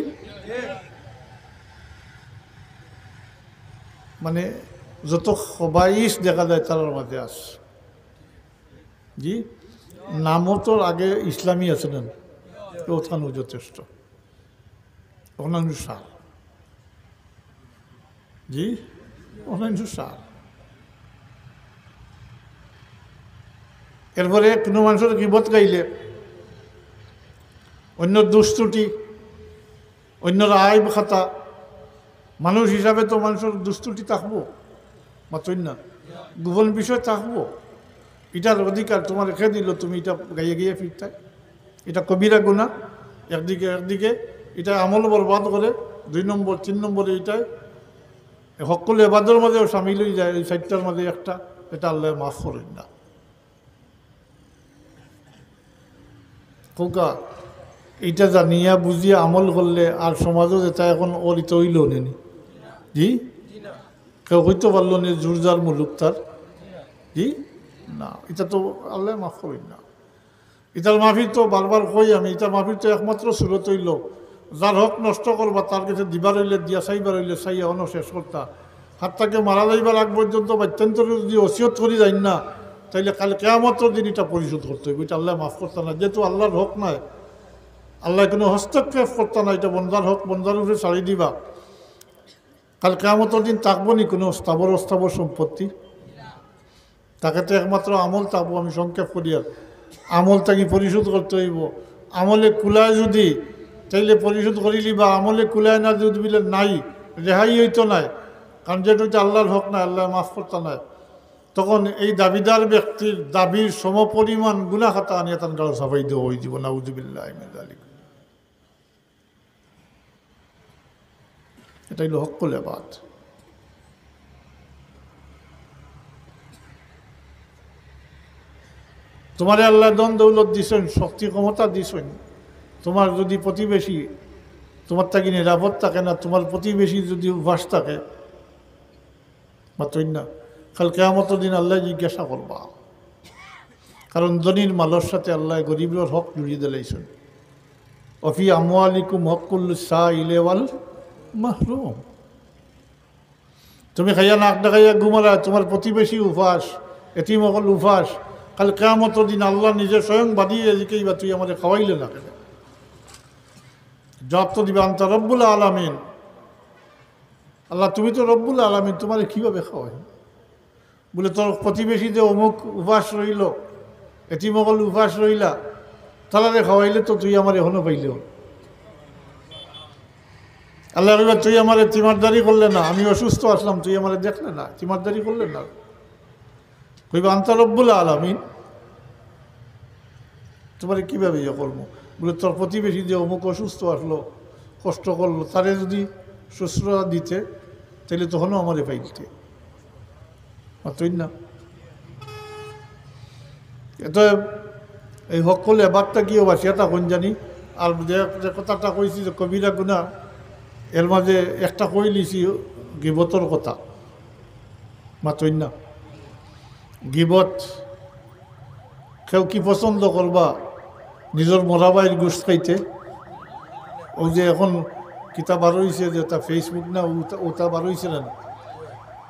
মানে যত খবাইশ দেখা যায় তারার মাঝে আস। জি নামও তো আগে ইসলামী আছিলেন, ওখানেও যথেষ্ট অন্যান্য সাল। জি অন্যান্য সাল। এরপরে কোনো মানুষের গীবত গাইলে, অন্য দুষ্টুটি, অন্যর আইব খাতা, মানুষ হিসাবে তো মানুষের দুষ্টুটি থাকবো, মাত্রই না গোপন বিষয় থাকবো, এটার অধিকার তোমার রেখে দিল, তুমি এটা গাইয়ে গিয়ে ফিরতে, এটা কবিরা গুনাহ একদিকে এটা আমল বরবাদ করে, 2 নম্বর 3 নম্বরে এটাই হকুল এবাদের মাঝেও সামিল হয়ে যায়, এই সাইডটার মাঝে একটা, এটা আল্লাহ মাফ করেন না। খোকা এইটা জানিয়া বুঝিয়া আমল করলে আর সমাজও যেটা এখন অলিত হইল নেনি। জি কেউ হইতে পারল নি জোরজার মুলুক তার। জি না, এটা তো আল্লাহ মাফ করেন না। এটার মাফি তো বারবার কই আমি, এটার মাফি তো একমাত্র সুরত হইল যার হক নষ্ট করবা তার কাছে দিবার হইলে দিয়া, চাইবার হইলে চাইয়া অন শেষ করতা, হাতটাকে মারা যাইবার আগ পর্যন্ত বাত্যন্তরে যদি ওসিয়ত করি যাই না, তাইলে কাল কেয়ামতের দিন এটা পরিশোধ করতে হইব, এটা আল্লাহ মাফ করতে না। যেহেতু আল্লাহর হক নয়, আল্লাহ কোনো হস্তক্ষেপ করতে না, এটা বন্দার হক বন্দার উপরে ছাড়ি দিবা, কাল কেয়ামতের দিন থাকবো নি কোনো স্থাবর অস্থাবর সম্পত্তি, তাকে তো একমাত্র আমল থাকবো। আমি সংক্ষেপ করি, আর আমলটাকে পরিশোধ করতে হইব। আমলে কুলায় যদি তাইলে পরিশোধ করিলি, বা আমলে কুলায় না যদি বলে নাই, রেহাই হইতো নাই, কারণ যেটা হচ্ছে আল্লাহর হক না, আল্লাহ মাফ করতে নাই, তখন এই দাবিদার ব্যক্তির দাবির সমপরিমাণ গুনাহ খাতা আনিয়ে তার গাড়ো সাফাই দেওয়া হয়ে যাব। নাউযুবিল্লাহ মিন যালিক। এটাই হলো হকুল ইবাদ। তোমারে আল্লাহ ধন দৌলত দিছেন, শক্তি ক্ষমতা দিছেন, তোমার যদি প্রতিবেশী তোমার থাকি নিরাপদ থাকে না, তোমার প্রতিবেশী যদি উপাস থাকে, মাত্রই না কাল কিয়ামতের দিন আল্লাহ জিজ্ঞাসা করবা। কারণ ধনীর মালের সাথে আল্লাহ গরিবের হক জুড়িয়ে দিলেছেন। অফি আমওয়ালিকুম হকুল সাইলি ওয়াল মাহরুম। তুমি খাইয়া নাক ডাকাইয়া ঘুমালা, তোমার প্রতিবেশী উপাস, এতিম অকল উপাস, কাল কিয়ামতের দিন আল্লাহ নিজে স্বয়ং বাদিয়ে এদিকেই বা তুই আমাদের খাওয়াইলে না কেন? জবাব তো দিবে আনতা রব্বুল আলামিন, আল্লাহ তুমি তো রব্বুল আলামিন, তোমার কীভাবে খাওয়াই? বলে তোর প্রতিবেশী যে অমুক উপাস রইল, এতিমকল উপাস রইলা, তালারে খাওয়াইলে তো তুই আমার এখনো পাইলেও। আল্লাহ কইবা তুই আমার তিমারদারি করলে না, আমি অসুস্থ আসলাম, তুই আমার দেখলে না, তিমারদারি করলে না। কইবা আনতা রব্বুল আলামিন, তোমার কীভাবে ইয়ে করবো? বলে তোর প্রতিবেশী যে অমুক অসুস্থ আসলো, কষ্ট করলো, তারে যদি শুশ্রূষা দিতে, তাহলে তখনও আমারে পাইতে মাত্রই না। এটা এই হকুল এবারটা কি হবা সেটা কোন জানি। আর যে কথাটা কইছি যে কবিরা গুনাহ, এর মাঝে একটা কই লিছি গিবতর কথা মাতই না। গিবত কেউ কি পছন্দ করবা নিজের মরাবাইয়ের গোষ্ঠ খাইতে? ওই যে এখন কিতাব বার হয়েছে যে তা ফেসবুক না ওটা বার হয়েছে না,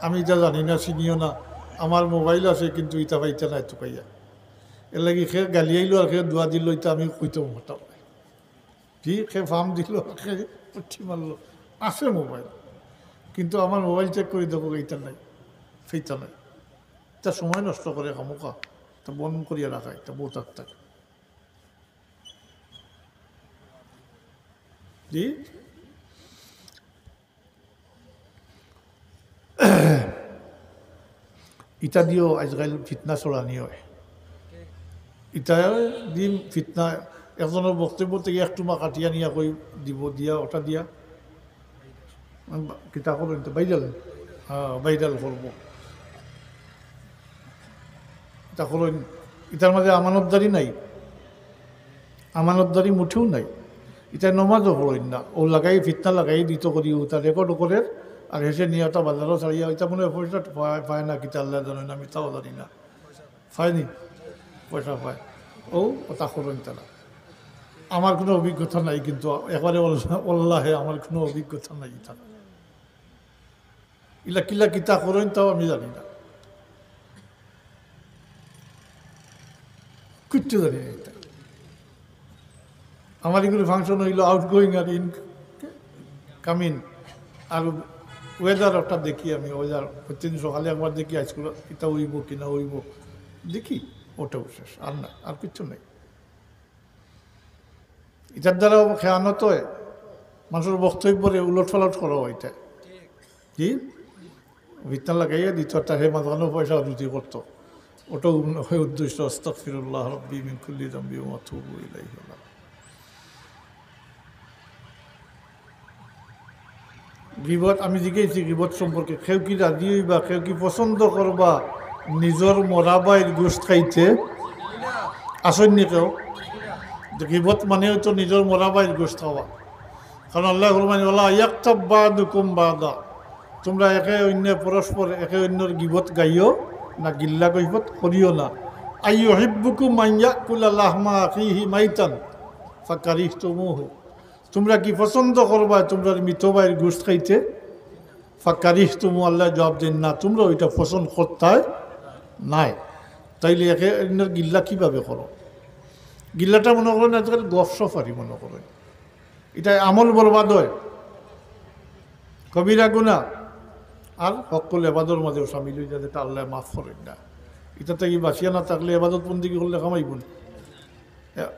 আমি এটা জানি না, চিনিও না। আমার মোবাইল আছে কিন্তু ইটা পাইতে না এত পাইয়া, এর লাগে সে গালি আইলো আর সে দোয়া দিল, এটা আমি কইতে হতাম কি সে ফার্ম দিল সে পুঠি মারলো। আছে মোবাইল, কিন্তু আমার মোবাইল চেক করে দেখো এইটা নাই সেইটা নাই। তা সময় নষ্ট করে খামোকা, তা বন্ধ করিয়া রাখা এটা বহুত থাকে। জি ইটা দিও আজকাল ফিতনা চড়ানি হয়, ইটা দিম ফিতনা। একজনের বক্তব্য থেকে একটুমা কাটিয়া নিয়া কই দিব দিয়া ওটা দিয়া কিতা করবেন তো বাইরাল, হ্যাঁ বাইরাল করবো। এটা করবেন, এটার মাঝে আমানতদারি নাই, আমানতদারি মুঠেও নাই। এটা নমাজও করেন না, ও লাগাই ফিতনা লাগাই দিত করি ওটা রেকর্ড করে আর হেসে নিয়ে ওটা বাজারও ছাড়িয়া ওইটা মনে হয় পয়সা পায় না, কিতা আল্লাহ জানেন, আমি তাও জানি না পায়নি, পয়সা পায় ও ওটা করেন তারা। আমার কোনো অভিজ্ঞতা নাই, কিন্তু একবারে আল্লাহে আমার কোনো অভিজ্ঞতা নাই। এটা ইলা কিলা কিতা করেন তাও আমি জানি না, কিচ্ছু জানি না। এটা আমার এগুলো ফাংশন হইল আউটগোয়িং আর ইন কামিং, আর ওয়েদার ওটা দেখি আমি, ওয়েদার প্রতিদিন সকালে একবার দেখি আজকাল এটা উইব কিনা উইব দেখি, ওটাও শেষ, আর না, আর কিচ্ছু নেই। এটার দ্বারাও খেয়ানত হয়, মানুষের বক্তব্যরে উলট ফালট করা হয়। এটা কি ভিতনা লাগাইয়া দিত, তাহে মাঝখানেও পয়সা রুটি করতো, ওটাও উদ্দেশ্য আস্তাগফিরুল্লাহ রাব্বি মিন কুল্লি যামবি ওয়া আতুবু ইলাইহি। গিবত আমি জিজ্ঞেসি গিবত সম্পর্কে, কেউ কি রাজি হইবা, কেউ কি পছন্দ করবা নিজের মরাবাইয়ের গোষ্ঠ খাইতে? আসেননি কেউ? গিবত মানে হয়তো নিজের মরাবাইয়ের গোষ্ঠ খাওয়া, কারণ আল্লাহ ফরমান ওয়ালা ইয়াগতাব বাদুকুম বাদা, তোমরা একে অন্য পরস্পর একে অন্যর গিবত গাইও না, গিল্লা গিবত করিও না। আইয়ুহিব্বুকুম মান ইয়াকুলা লাহমা আখিহি মাইতান ফাকারিহতুমুহু, তোমরা কি পছন্দ করবা তোমরা মৃত ভাইয়ের গোশত খাইতে? ফাকারিহতুমু, আল্লাহ জবাব দেন না, তোমরা ওইটা পছন্দ করতে নাই। তাইলে একে অন্যের গিল্লা কীভাবে করো? গিল্লাটা মনে করেন আজকাল গফসফারি মনে করেন, এটা আমল বরবাদ হয়, কবিরা গুনাহ, আর সকল এবাদর মাঝেও সামিল হয়ে যায়, যেটা আল্লাহ মাফ করেন না। এটা থেকে বাঁচিয়া না থাকলে এবাদত বন্দিগি করলে কামাইব না,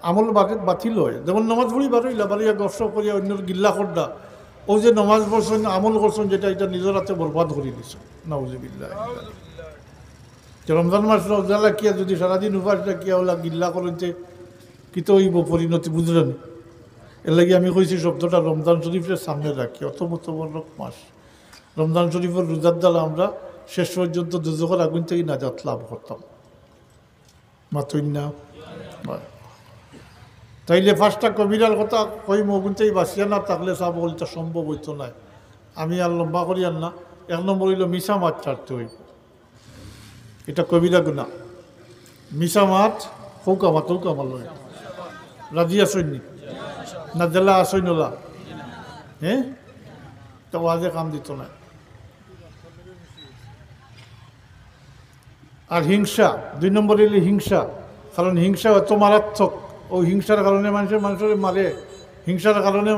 আমল বাতিল হয়। যেমন নমাজ পড়ি বারইলা বাড়িয়া গফসফ করিয়া অন্যের গিল্লা করডা, ও যে নমাজ পড়ছেন আমল করছেন যেটা এটা নিজের হাতে বরবাদ করে দিছে, নাউজুবিল্লাহ। রমজান মাস রোজা কিয়া যদি সারাদিন উপাসটা কিয়া ওলা গিল্লা করতে কি তো হইব পরিণতি, বুঝলেন? এর লাগে আমি কইছি শব্দটা রমজান শরীফের সামনে রাখি, অত মোতাবরক মাস রমজান শরীফের রোজার দ্বারা আমরা শেষ পর্যন্ত দুজকের আগুন থেকে নাজাত লাভ করতাম, মাতই না? তাইলে ফার্স্টটা কবিরার কথা কই মগুন থেকে বাঁচিয়া না থাকলে সব বলতে সম্ভব হইতো না। আমি আর লম্বা করি আর না, এক নম্বর হইল মিশা মাছ ছাড়তে হইব, এটা কবিরা গুনাহ। মিশা মাছ হৌকামাল রাজি আসইনি না, জেলা আসই নলা, হ্যাঁ তো আজে কাম দিত না। আর হিংসা, দুই নম্বর হইলে হিংসা, কারণ হিংসা এত মারাত্মক, ওই হিংসার কারণে মানুষের মারে, হিংসার কারণে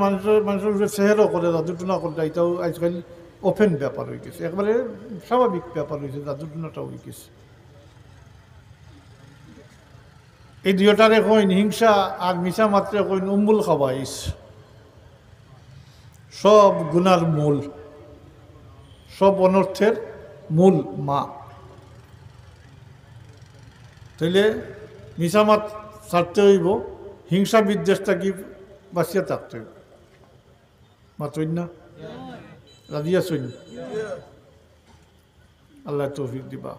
মানুষের চেহারও করে, জাদুটনা করে, এটাও আজকাল ওপেন ব্যাপার হয়ে গেছে, একবারে স্বাভাবিক ব্যাপার হয়েছে, জাদুটনাটাও হয়ে গেছে। এই দুইটারে কইন হিংসা আর মিশা মাত্রে কইন উম্মুল খাবাইস, সব গুনার মূল, সব অনর্থের মূল মা। তাইলে মিশা মাত ছাড়তে হইব, হিংসা বিদ্বেষটা কি বাঁচিয়া থাকতে হইব, মাতই না? রাজি আসইন? আল্লাহ তৌফিক দিবা।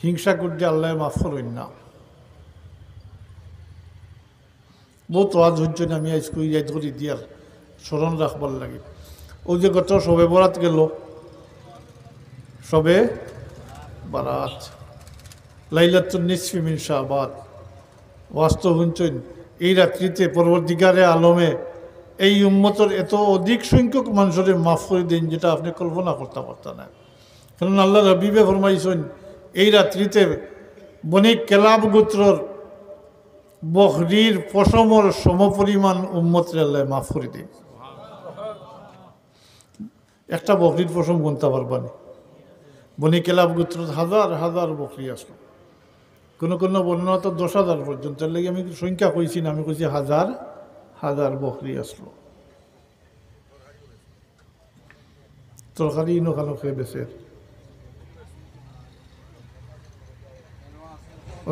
হিংসা করতে আল্লাহ মাফ করেন না। বহুত ওয়াজ হচ্ছে না, আমি আজ করি দিয়ার স্মরণ রাখবার লাগে। ও যে গত শবে বরাত গেল, শবে বারাত, লাইলাতুন নিসফি মিন শাবান। বাস্তব শুনছেন, এই রাত্রিতে পরবর্তীকারে আলমে এই উম্মতর এত অধিক সংখ্যক মানুষের মাফ করে দিন, যেটা আপনি কল্পনা করতে পারতেন না। কারণ আল্লাহ রবিবে ফরমাইছেন, এই রাত্রিতে বনি কেলাব গোত্রর বকরির পশমর সমপরিমাণ উম্মতের আল্লাহ মাফ করে দিন। একটা বকরির পশম গুনতে পারবানি। বনি কেলাব গোত্র হাজার হাজার বকরি আসলো, কোনো কোনো বর্ণনা তো 10,000 পর্যন্ত। লাগে আমি সংখ্যা কইছি না, আমি কইছি হাজার হাজার বকরি আসলো। তরকারি ইনো খানো খেয়ে বেছে।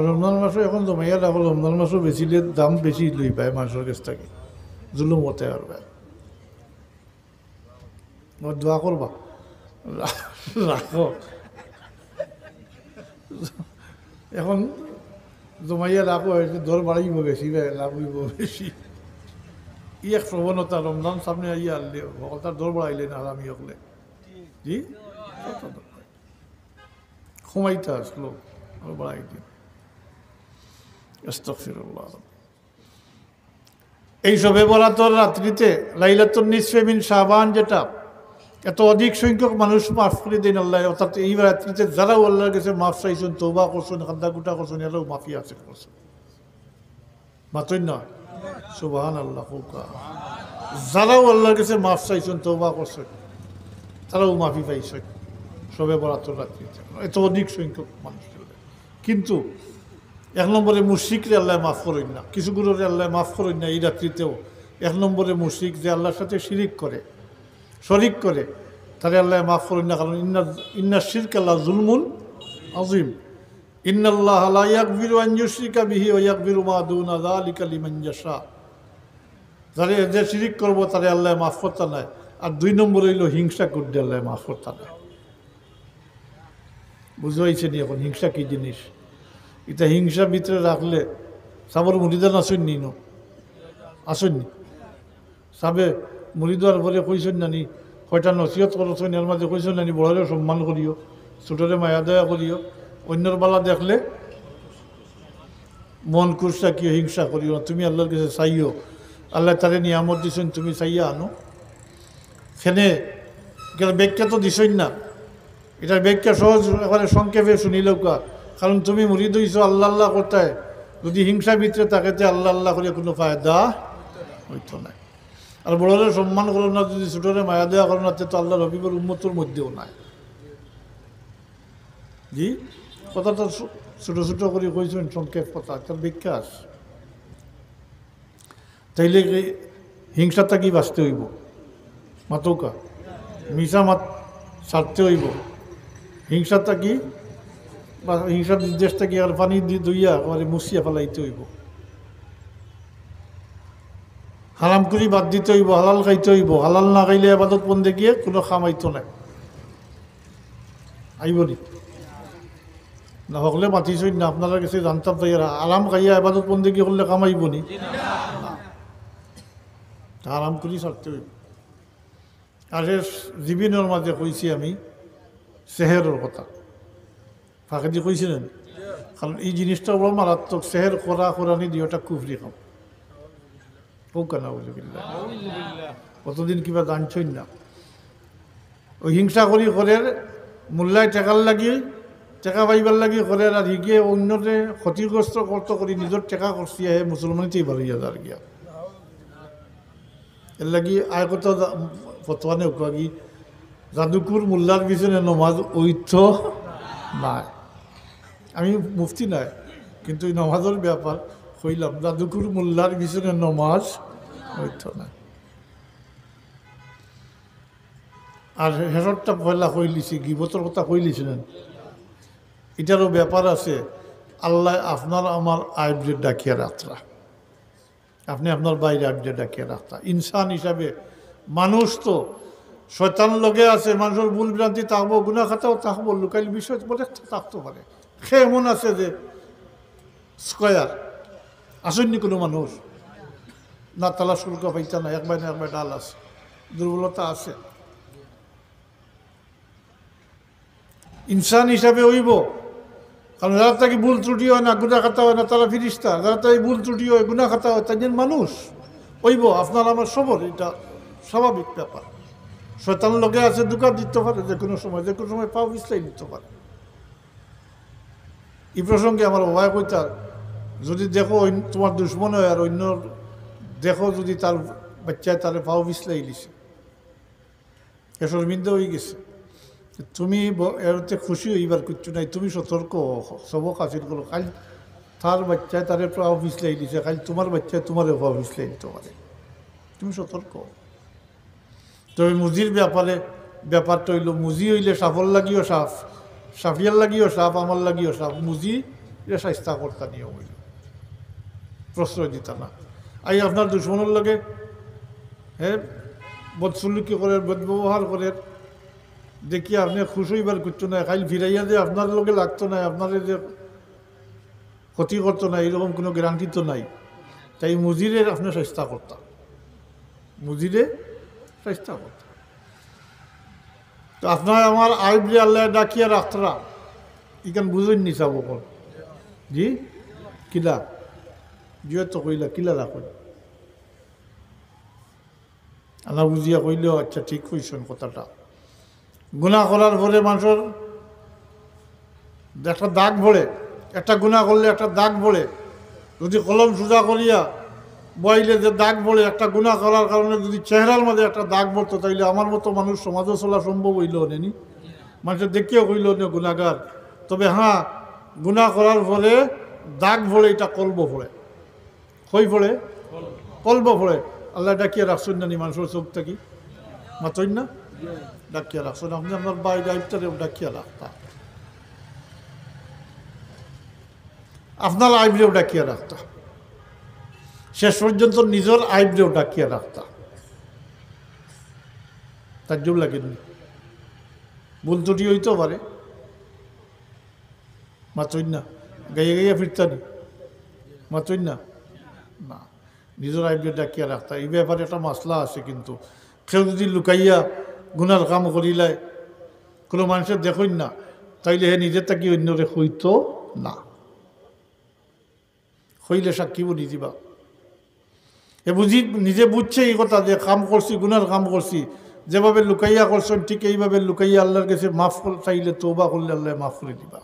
রমজান মাসও এখন জমাইয়া রাখো, রমজান মাসও বেচিলে দাম বেশি লই পায় মানুষের কাছ থেকে, জুলুম হতে আর ভাই। দোয়া করবা, রাখো। এখন জমাইয়া রাখো, দর বাড়াইব বেশি, লাভ হইব বেশি। ই এক প্রবণতা, রমজান সামনে আইয়া আনলে ভগতার দর বাড়াইলে না আরামি হলে, জি সময়টা আসলো বাড়াই দিন। আস্তাগফিরুল্লাহ। এই শবে বরাতের রাত্রিতে লাইলাতুন নিসফি মিন শাবান, যেটা এত অধিক সংখ্যক মানুষ মাফ করে দিন আল্লাহ। অর্থাৎ এই রাত্রিতে যারাও আল্লাহর কাছে মাফ চাইছেন, তওবা করছেন, খাদ্দা গুটা করছেন, এরাও মাফি আছে করছেন। মাতই না সুবহানাল্লাহ। যারাও আল্লাহর কাছে মাফ চাইছেন, তওবা করছেন, তারাও মাফি পাইছেন শবে বরাতের রাত্রিতে, এত অধিক সংখ্যক মানুষ। কিন্তু 1 নম্বরে মুশরিকরে আল্লাহ মাফ করেন না, কিছুগুলোরে আল্লাহ মাফ করেন না এই রাত্রিতেও। 1 নম্বরে মুশরিক, যে আল্লাহর সাথে শিরিক করে, শরিক করে, তারে আল্লাহ মাফ করেন না। কারণ ইন্না শিরকা লাযুলমুন আযীম, ইন্নাল্লাহা লা ইয়াগফিরু আন ইউশরিকা বিহি ওয়া ইয়াগফিরু মা দুনা যালিকা লিমান ইয়াশা। যারে যে শিরিক করবো তারে আল্লাহ মাফ করতে নাই। আর 2 নম্বর হইল হিংসা করতে আল্লাহ মাফ করতে নাই। বুঝাইছে নি এখন হিংসা কি জিনিস? এটা হিংসা ভিতরে রাখলে সাবর মুরিদান আসেননি, আসেননি সাবে মুরিদার পরে কইছেন নানি, কয়টা নসিহত করছেন, এর মাঝে কইছেন নানি বড়রে সম্মান করিও, ছোটরে মায়া দয়া করিও, অন্যর বালা দেখলে মন কুরসা কি হিংসা করিও না। তুমি আল্লাহর কাছে চাইও, আল্লাহ তারে নিয়ামত দিছেন, তুমি চাইয়া আনো। সেনে ব্যাখ্যা তো দিছই না, এটার ব্যাখ্যা সহজ একেবারে সংক্ষেপে শুনিলেও কা। কারণ তুমি মুরিদ হইছ আল্লাহ আল্লাহ করতে, যদি হিংসা ভিতরে তাকে আল্লাহ আল্লাহ করে কোনো ফায়দা হইতো না। আর বড়রে সম্মান করো না, যদি ছোটরে মায়া দেওয়া করো না, তো আল্লাহ রবিবের উম্মতর মধ্যেও নাই। জি কথাটা ছোট ছোট করে কইছেন, সংক্ষেপ কথা, তার ব্যাখ্যা আছে। তাইলে হিংসাটা কি বাঁচতে হইব, মাতৌকা মিশা মাত ছাড়তে হইব। হিংসাটা কি, হিংসার নির্দেশটা কি আর পানি দইয়া একেবারে মুছিয়া ফেলাইতে হইব। হারাম করি বাদ দিতে হইব, হালাল খাইতে হইব। হালাল না খাইলে আবাদত বন্দে গিয়ে কোনো খামাইতো নাই, আইবনি না হকলে মাতিছই না। আপনারা কাছে জানতাম তাই, আরাম খাইয়া আবাদত বন্দে গিয়ে করলে কামাইবনি, হারাম করি ছাড়তে হইব। আর জীবনের মাঝে কইছি আমি সেহেরের কথা, ফাঁকে দিয়ে কইছিলেন। কারণ এই জিনিসটা বড় মারাত্মক। সেহের করা কোরআনি দিওটা কুফরি কাম, কতদিন কিবা জানছই না। ওই হিংসা করি করে মোল্লায় টেকার লাগি, টেকা পাইবার লাগি করে, আর হিগিয়ে অন্যরে ক্ষতিগ্রস্ত করতে করি নিজের টেকা করছি, আহে মুসলমানিতেই বাড়িয়া যার গিয়া। এর লাগি আয় কত ফতোয়ানে কি জাদুকুর মোল্লার পিছনে নমাজ ঐথ নাই। আমি মুফতি নাই, কিন্তু এই নমাজের ব্যাপার কইলাম, জাদুকুর মোল্লার পিছনে নমাজ ঐথ নাই। আর হেসরটা পয়লা কইলিছি, গিবতর কথা কইলিছিলেন, এটারও ব্যাপার আছে। আল্লাহ আপনার আমার আইবরে ডাকিয়া রাত্রা, আপনি আপনার বাইরে আইবরে ডাকিয়া রাত্রা। ইনসান হিসাবে মানুষ তো শয়তান লগে আছে, মানুষের ভুল ভ্রান্তি থাকবো, গুণা খাতাও থাকবো, লুকাইল বিষয় বলে থাকতে পারে। সে এমন আছে যে স্কয়ার আসেননি কোনো মানুষ না, তালা শুল্ক পাইতা না, একবার না একবার ডাল আছে, দুর্বলতা আছে। ইনসান হিসাবে হইব, কারণ যারা তাকে ভুল ত্রুটি হয় না, গুণা খাতা হয় না, তারা ফিরিস্তা। যারা তাই ভুল ত্রুটি হয়, গুণা খাতা হয়, তাদের মানুষ হইব। আপনার আমার সবর, এটা স্বাভাবিক ব্যাপার। শয়তান লোকে আছে, দুঃখা দিতে পারে যে কোনো সময় পাও পিছলাই দিতে পারে। এই প্রসঙ্গে আমার বাবা কইতার, যদি দেখো তোমার দুশ্মন হয় আর অন্য দেখো যদি তার বাচ্চায় তারে পাও পিছলাই দিছে, এ শর্মিন্দা হয়ে গেছে, তুমি এরতে খুশি হইবার কিচ্ছু নাই, তুমি সতর্ক সবক হাসিল করো। কাল তার বাচ্চায় তারে পাও পিছলাই দিছে, কাল তোমার বাচ্চায় তোমারে পাও পিছলাই দিতে পারে, তুমি সতর্ক। তবে মুজির ব্যাপারটা হইল, মুজি হইলে সাফল লাগিও সাফ, সাফিয়ার লাগিও সাফ, আমার লাগিও সাফ। মুজি চেষ্টা কর্তা নিয়ম হইল, প্রশ্রয় দিতা না। আই আপনার দুশ্মনের লগে বদসুলুকি করে, বদব্যবহার করে, দেখি আপনি খুশ হইবার কিচ্ছু নাই, খাইল ফিরাইয়া যে আপনার লগে লাগতো না, আপনার যে ক্ষতি করতো না, এরকম কোনো গ্যারান্টি তো নাই। তাই মুজিরে আপনি চেষ্টা করতাম, মুজিরে চেষ্টা করতাম। তো আপনার আমার আইবরে আল্লাহ ডাকিয়া রাখতরা, ইখান বুঝেন নি চাব কল জি কিলা জিও তো কইলা কিলা রাখুন, আনা বুঝিয়া কইলেও আচ্ছা ঠিক কইছেন কথাটা। গুনাহ করার পরে মানুষের একটা দাগ ভরে, একটা গুনাহ করলে একটা দাগ ভরে, যদি কলম সোজা করিয়া বইলে যে দাগ ভরে, একটা গুনাহ করার কারণে যদি চেহারার মধ্যে একটা দাগ ভরতো, তাইলে আমার মতো মানুষ সমাজে চলা সম্ভব হইল নেনি, মানুষের দেখিও কইল না গুনাহগার। তবে হ্যাঁ, গুনাহ করার ফলে দাগ ভরে, এটা কলব ভরে, কই ভরে, কলব ভরে। আল্লাহ ডাকিয়া রাখছেন না নি মানুষের চোখ থাকি, মাতই না ডাকিয়া রাখছেন। আপনি আপনার বাইরে আইবটারেও ডাকিয়া রাখতা, আপনার আইবরেও ডাকিয়া রাখতা, শেষ পর্যন্ত নিজের আইবরেও ডাকিয়া রাখতা। তার জন্য লাগেনি, ভুল ত্রুটি হইতেও পারে, মাতই না গাইয়া গাইয়া ফিরতানি, মাতই না না, নিজের আইবরে ডাকিয়া রাখতা। এই ব্যাপারে একটা মাসলা আছে, কিন্তু কেউ যদি লুকাইয়া গুনার কাম করিলায়, কোনো মানুষের দেখইন না, তাইলে হে নিজের তাকি অন্যরে হইতো না, হইলে সাক্ষী বলি দিবা। এ বুঝি নিজে বুঝছে এই কথা যে কাম করছি, গুনার কাম করছি, যেভাবে লুকাইয়া করছেন ঠিক এইভাবে লুকাইয়া আল্লাহর কাছে মাফ চাইলে, তওবা করলে আল্লাহ মাফ করে দিবা।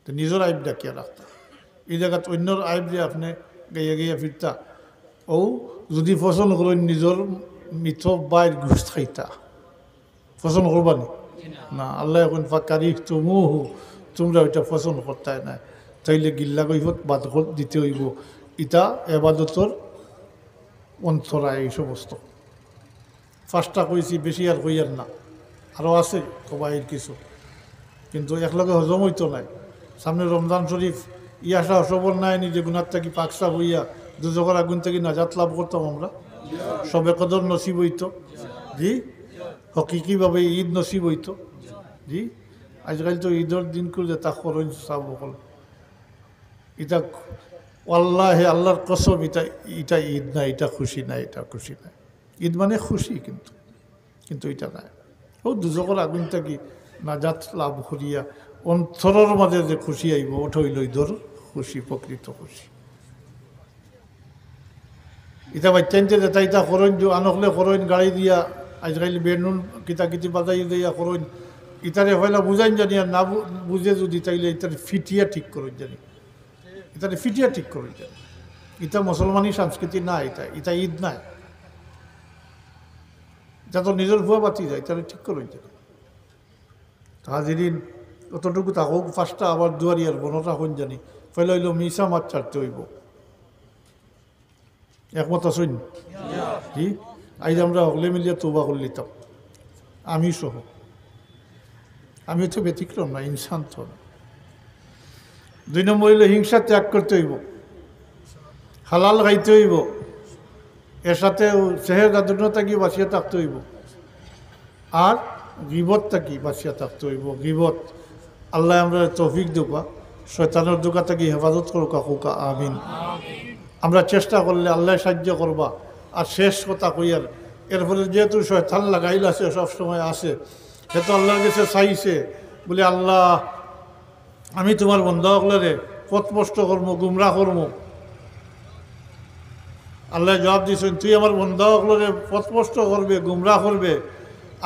তো নিজের আইব ডাকিয়া রাখতা, এই জায়গাত অন্যর আইব যে আপনি গাইয়া গাইয়া ফিরতা, ও যদি পছন্দ করেন নিজের মিথ বাইর ঘুষ খাইতা, পছন্দ করবানি না। আল্লাহ এখন ফাঁকারি তুমুহু, তোমরা ওইটা পছন্দ করতাই না, তাইলে গিল্লা কৈফত বাদ দিতে হইব। ইটা এবাদতর অন্তরায় এই সমস্ত। ফার্স্টটা কইছি, বেশি আর কইয়ার না, আরও আছে কবাইর কিছু, কিন্তু একলগে হজম হইতো নাই। সামনে রমজান শরীফ, ইয়াসা সবল নাই নিজে গুনার থাকি পাকসা হইয়া দুজকের আগুন থেকে নাজাত লাভ করতাম আমরা, সবে কদর নসিব হইত জি, হকিকিভাবে ঈদ নসিব হইত জি। আজকাল তো ঈদের দিন করে তা করেন সব বকল, এটা আল্লাহে আল্লাহর কসম, এটা ঈদ না, এটা খুশি না, এটা খুশি না। ঈদ মানে খুশি, কিন্তু এটা নাই। ও দুজকের আগুন থাকি নাজাত লাভ করিয়া অন্তরের মাঝে যে খুশি আইব, ওটা হইল ঈদের খুশি, প্রকৃত খুশি। ইটা বাচ্চাইতে যেটা ইটা করেন, যে আনকলে করেন গাড়ি দিয়া, আজকাল বেনুন কিতাকিতি বাজাই দিয়া করেন, ইটারে হইলা বুঝাইন জানি, আর না বুঝে যদি তাইলে ইটারে ফিটিয়া ঠিক করেন জানি, ইটারে ফিটিয়া ঠিক করেন জানি। এটা মুসলমানি সংস্কৃতি না, এটা ঈদ নাই, এটা তো নিজের ভুয়া বাতি যায়, ইটারে ঠিক করেন জানি। হাজিরিন অতটুকু থাকুক, ফার্স্টটা আবার দুয়ারিয়ার বনটা হইন জানি, ফেলে হইল মিশা মাছ ছাড়তে হইব। একমত আসুন জি। আজ আমরা হলে মিলিয়া তওবা করে নিতাম, আমি সহ। আমি তো ব্যতিক্রম না, ইনসান তো। 2 নম্বর হইল হিংসা ত্যাগ করতে হইব, হালাল খাইতে হইব, এর সাথে সেহের গাদুর্ণতা কি বাঁচিয়ে থাকতে হইব, আর গিবতটা কি বাঁচিয়ে থাকতে হইব। গিবত আল্লাহ আমরা তৌফিক দেবা, শয়তানের দোকা থেকে হেফাজত করুকা কুকা আমিন। আমরা চেষ্টা করলে আল্লাহ সাহায্য করবা। আর শেষ কথা কইয়ার, এর ফলে যেহেতু শয়তান লাগাইল আছে, সবসময় আসে, সে তো আল্লাহর কাছে চাইছে বলে, আল্লাহ আমি তোমার বন্ধাসকলরে পথভ্রষ্ট করবো, গুমরা করবো। আল্লাহ জবাব দিয়েছেন, তুই আমার বন্ধাসকলরে পথভ্রষ্ট করবে, গুমরা করবে,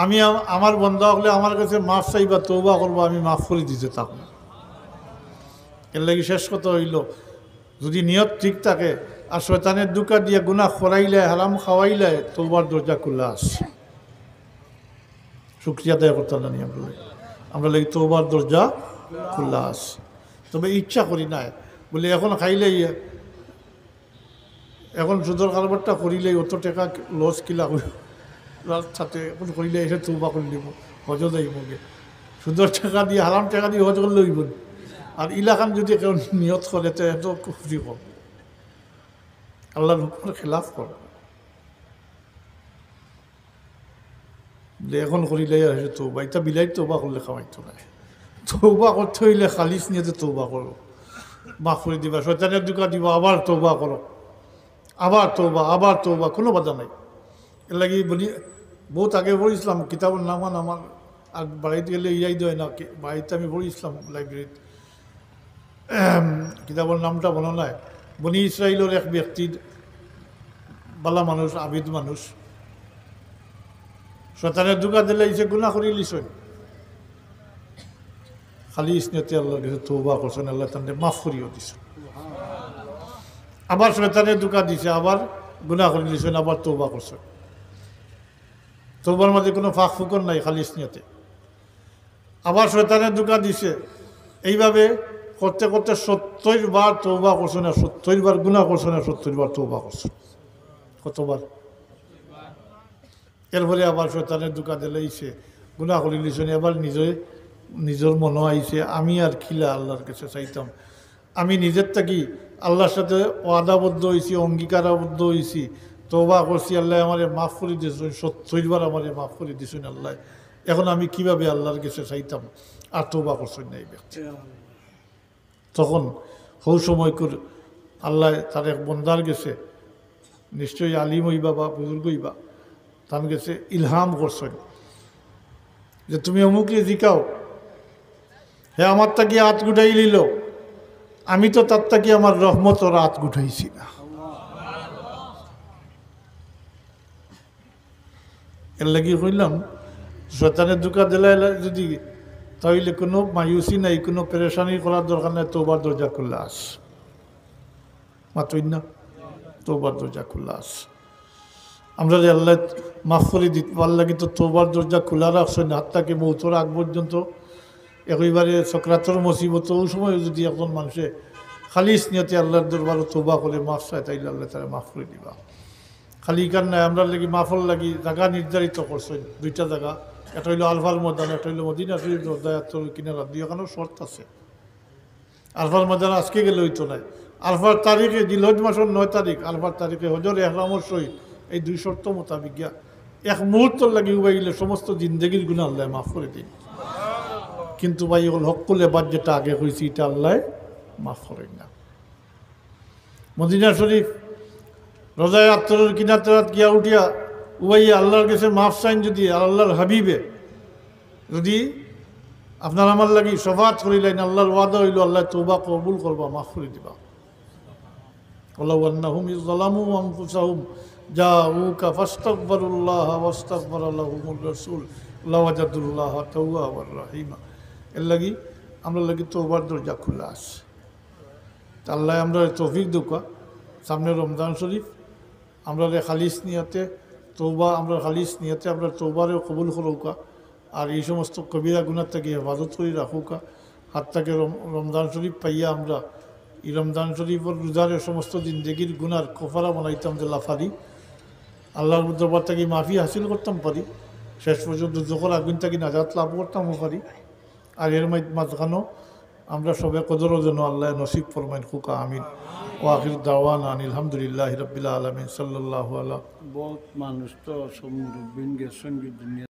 আমি আমার বন্ধা হলে আমার কাছে মাফ চাইবা, তৌবা করবো, আমি মাফ করে দিতে থাকবো। এর লাগি শেষ কথা হইল, যদি নিয়ত ঠিক থাকে আর শয়তানের দুকা দিয়ে গুনাহ খরাইলে, হারাম খাওয়াইলে, তৌবার দরজা খোলা আছে। শুক্রিয়া আদায় করতে জানি আমরা লাগি তৌবার দরজা খোলা আছে। তবে ইচ্ছা করি না বলে এখন খাইলেই, এখন সুদর কারবারটা করিলেই অত টাকা লস কিলা সাথে এখন করিলে এসে তৌবা করে দিব, হজ যাইব গে। সুদর টাকা দিয়ে, হারাম টাকা দিয়ে হজ করলে হইব। আর ইলাকান যদি কেউ নিয়ত করে তো এত খুশি কর, আল্লাহর হুকুমের খেলাফ কর। এখন করিলে আসে তৌবা, এটা বিলাই তৌবা করলে খাওয়াইতো না। তৌবা করতে হইলে খালিস নিয়ে তৌবা করো, মাফ করে দিবা। শয়তানের দুকা দিবা, আবার তৌবা করো, আবার তৌবা, আবার তৌবা, কোনো বাধা নাই। এর লাগি বলি, বহুত আগে পড়িছিলাম কিতাবের নামান আমার, আর বাড়িতে গেলে ইয়াই দেয় না, বাড়িতে আমি পড়িছিলাম লাইব্রেরিতে, কিতাবের নামটা বলা নাই। বনি ইসরায়েলের এক ব্যক্তির, বালা মানুষ, আবিদ মানুষ, শয়তানের দুকা দিলে ইসে গুনাহ করি লিছেন, খালি ইসনেতে আল্লাহর কাছে তৌবা করছেন, আল্লাহ তাদের মাফ করিও দিছেন। আবার শয়তানের দুকা দিছে, আবার গুনাহ করে লিছেন, আবার তৌবা করছেন। তৌবার মধ্যে কোনো ফাঁক ফুকর নাই, খালি ইসনিয়তে। আবার শয়তানের দুকা দিছে, এইভাবে করতে করতে 70 বার তৌবা করছেন, আর 70 বার গুনাহ করছেন, আর 70 বার তৌবা করছেন। কতবার? এরপরে আবার শয়তানের দুকা দিলেইছে, গুনাহ করে লিছেন, এবার নিজের মনে আইছে, আমি আর খিলা আল্লাহর কাছে চাইতাম, আমি নিজের থাকি আল্লাহর সাথে ওয়াদাবদ্ধ হয়েছি, অঙ্গীকারাবদ্ধ হয়েছি, তৌবা করছি, আল্লাহ আমারে মাফ করে দিয়েছেন, 70 বার আমারে মাফ করে দিয়েছেন আল্লাহ। এখন আমি কিভাবে আল্লাহর কাছে চাইতাম, আর তৌবা করছেন না এই ব্যক্তি। তখন হৌ সময় করে আল্লাহ তার এক বন্দার গেছে, নিশ্চয়ই আলিম হইবা বা বুজুর্গ হইবা, তার গেছে ইলহাম করছেন যে তুমি অমুককে জিকাও, হে আমার তাকে হাত গুটাই নিল, আমি তো তার তাকে আমার রহমত ওর হাত গুটাইছি না। এর লাগি হইলাম, শয়তানের দুকা দিলাই যদি, তাহলে কোনো মায়ুসি নাই, কোনো পেরেশানি করার দরকার নাই, তৌবার দরজা খোলা আস, মাত্রই না, তৌবার দরজা খোলা আস। আমরা যে আল্লাহ মাফ করে দিতে পারলে, কিন্তু তৌবার দরজা খোলা রাখছেন, হাতটাকে মৌতর আগ পর্যন্ত। একেবারে সক্রাতর মুসিবত, ওই সময় যদি এখন মানুষে খালিস নিয়তে আল্লাহর দরবারে তৌবা করে মাফ চায়, তাইলে আল্লাহ তারা মাফ করে দিবা। খালি কার নাই, আমরা লাগি মাফর লাগি জায়গা নির্ধারিত করছেন, 2টা জায়গা, একটা হইল আলফার ময়দান, একটা হইল মদিনা শরীফ রোদায়াতর কিনারা, 2 এখানেও শর্ত আছে। আলফার ময়দান আজকে গেলে হইতো নাই, আলফার তারিখে, জিলহজ মাসের 9 তারিখ, আলফার তারিখে হজর এহরামর সহিত, এই 2 শর্ত মোতাবিক গিয়া এক মুহূর্ত লাগি উবাইলে সমস্ত জিন্দগির গুনাহ আল্লাহ মাফ করে দিন। কিন্তু ভাই ওগুলো হকুল এবার যেটা আগে হয়েছে, এটা আল্লাহ মাফ করেন না। মদিনা শরীফ রোজায় আত্মরের কিনাতরাত গিয়া উঠিয়া উবাইয়া আল্লাহর কাছে মাফ চাইন, যদি আল্লাহর হাবিবে যদি আপনার আমার লাগি শফাত করিলেন, আল্লাহর ওয়াদা হইল আল্লাহ তৌবা কবুল করবা, মাফ করে দিবা। ওয়ালাউ আন্নাহুম ইযলামু আনফুসাহুম জাউকা ফাস্তাগফিরুল্লাহ ওয়াস্তাগফারা লাহুমুর রাসূল লাওয়াজাদুল্লাহ তাওয়াবার রহিমা। এর লাগি আমরা লাগি তৌবার দরজা খোলা আছে। আল্লাহ আমরা তৌফিক দুকা, সামনে রমজান শরীফ, আমরা খালিস নিয়তে তৌবা, আমরা খালিস নিয়তে আমরা তৌবারে কবুল করৌকা, আর এই সমস্ত কবিরা গুনার থেকে হেফাজত করে রাখুকা। হাত থেকে রমজান শরীফ পাইয়া আমরা এই রমজান শরীফের রোজারের সমস্ত জিন্দগির গুনার কফারা বানাইতাম যে লাফারি, আল্লাহর দরবার থেকে মাফি হাসিল করতাম পারি, শেষ পর্যন্ত যখন আগুন থেকে নাজাত লাভ করতামও পারি। আর এর মাঝখানেও আমরা সবে কদরও যেন আল্লাহ নসিব ফরমাইন খুকা, আমিন। ও আখির দাওয়ানা আলহামদুলিল্লাহি রাব্বিল আলামিন সাল্লাল্লাহু আলা। বহুত মানুষ তো সমুদ্র গেছেন দুনিয়া।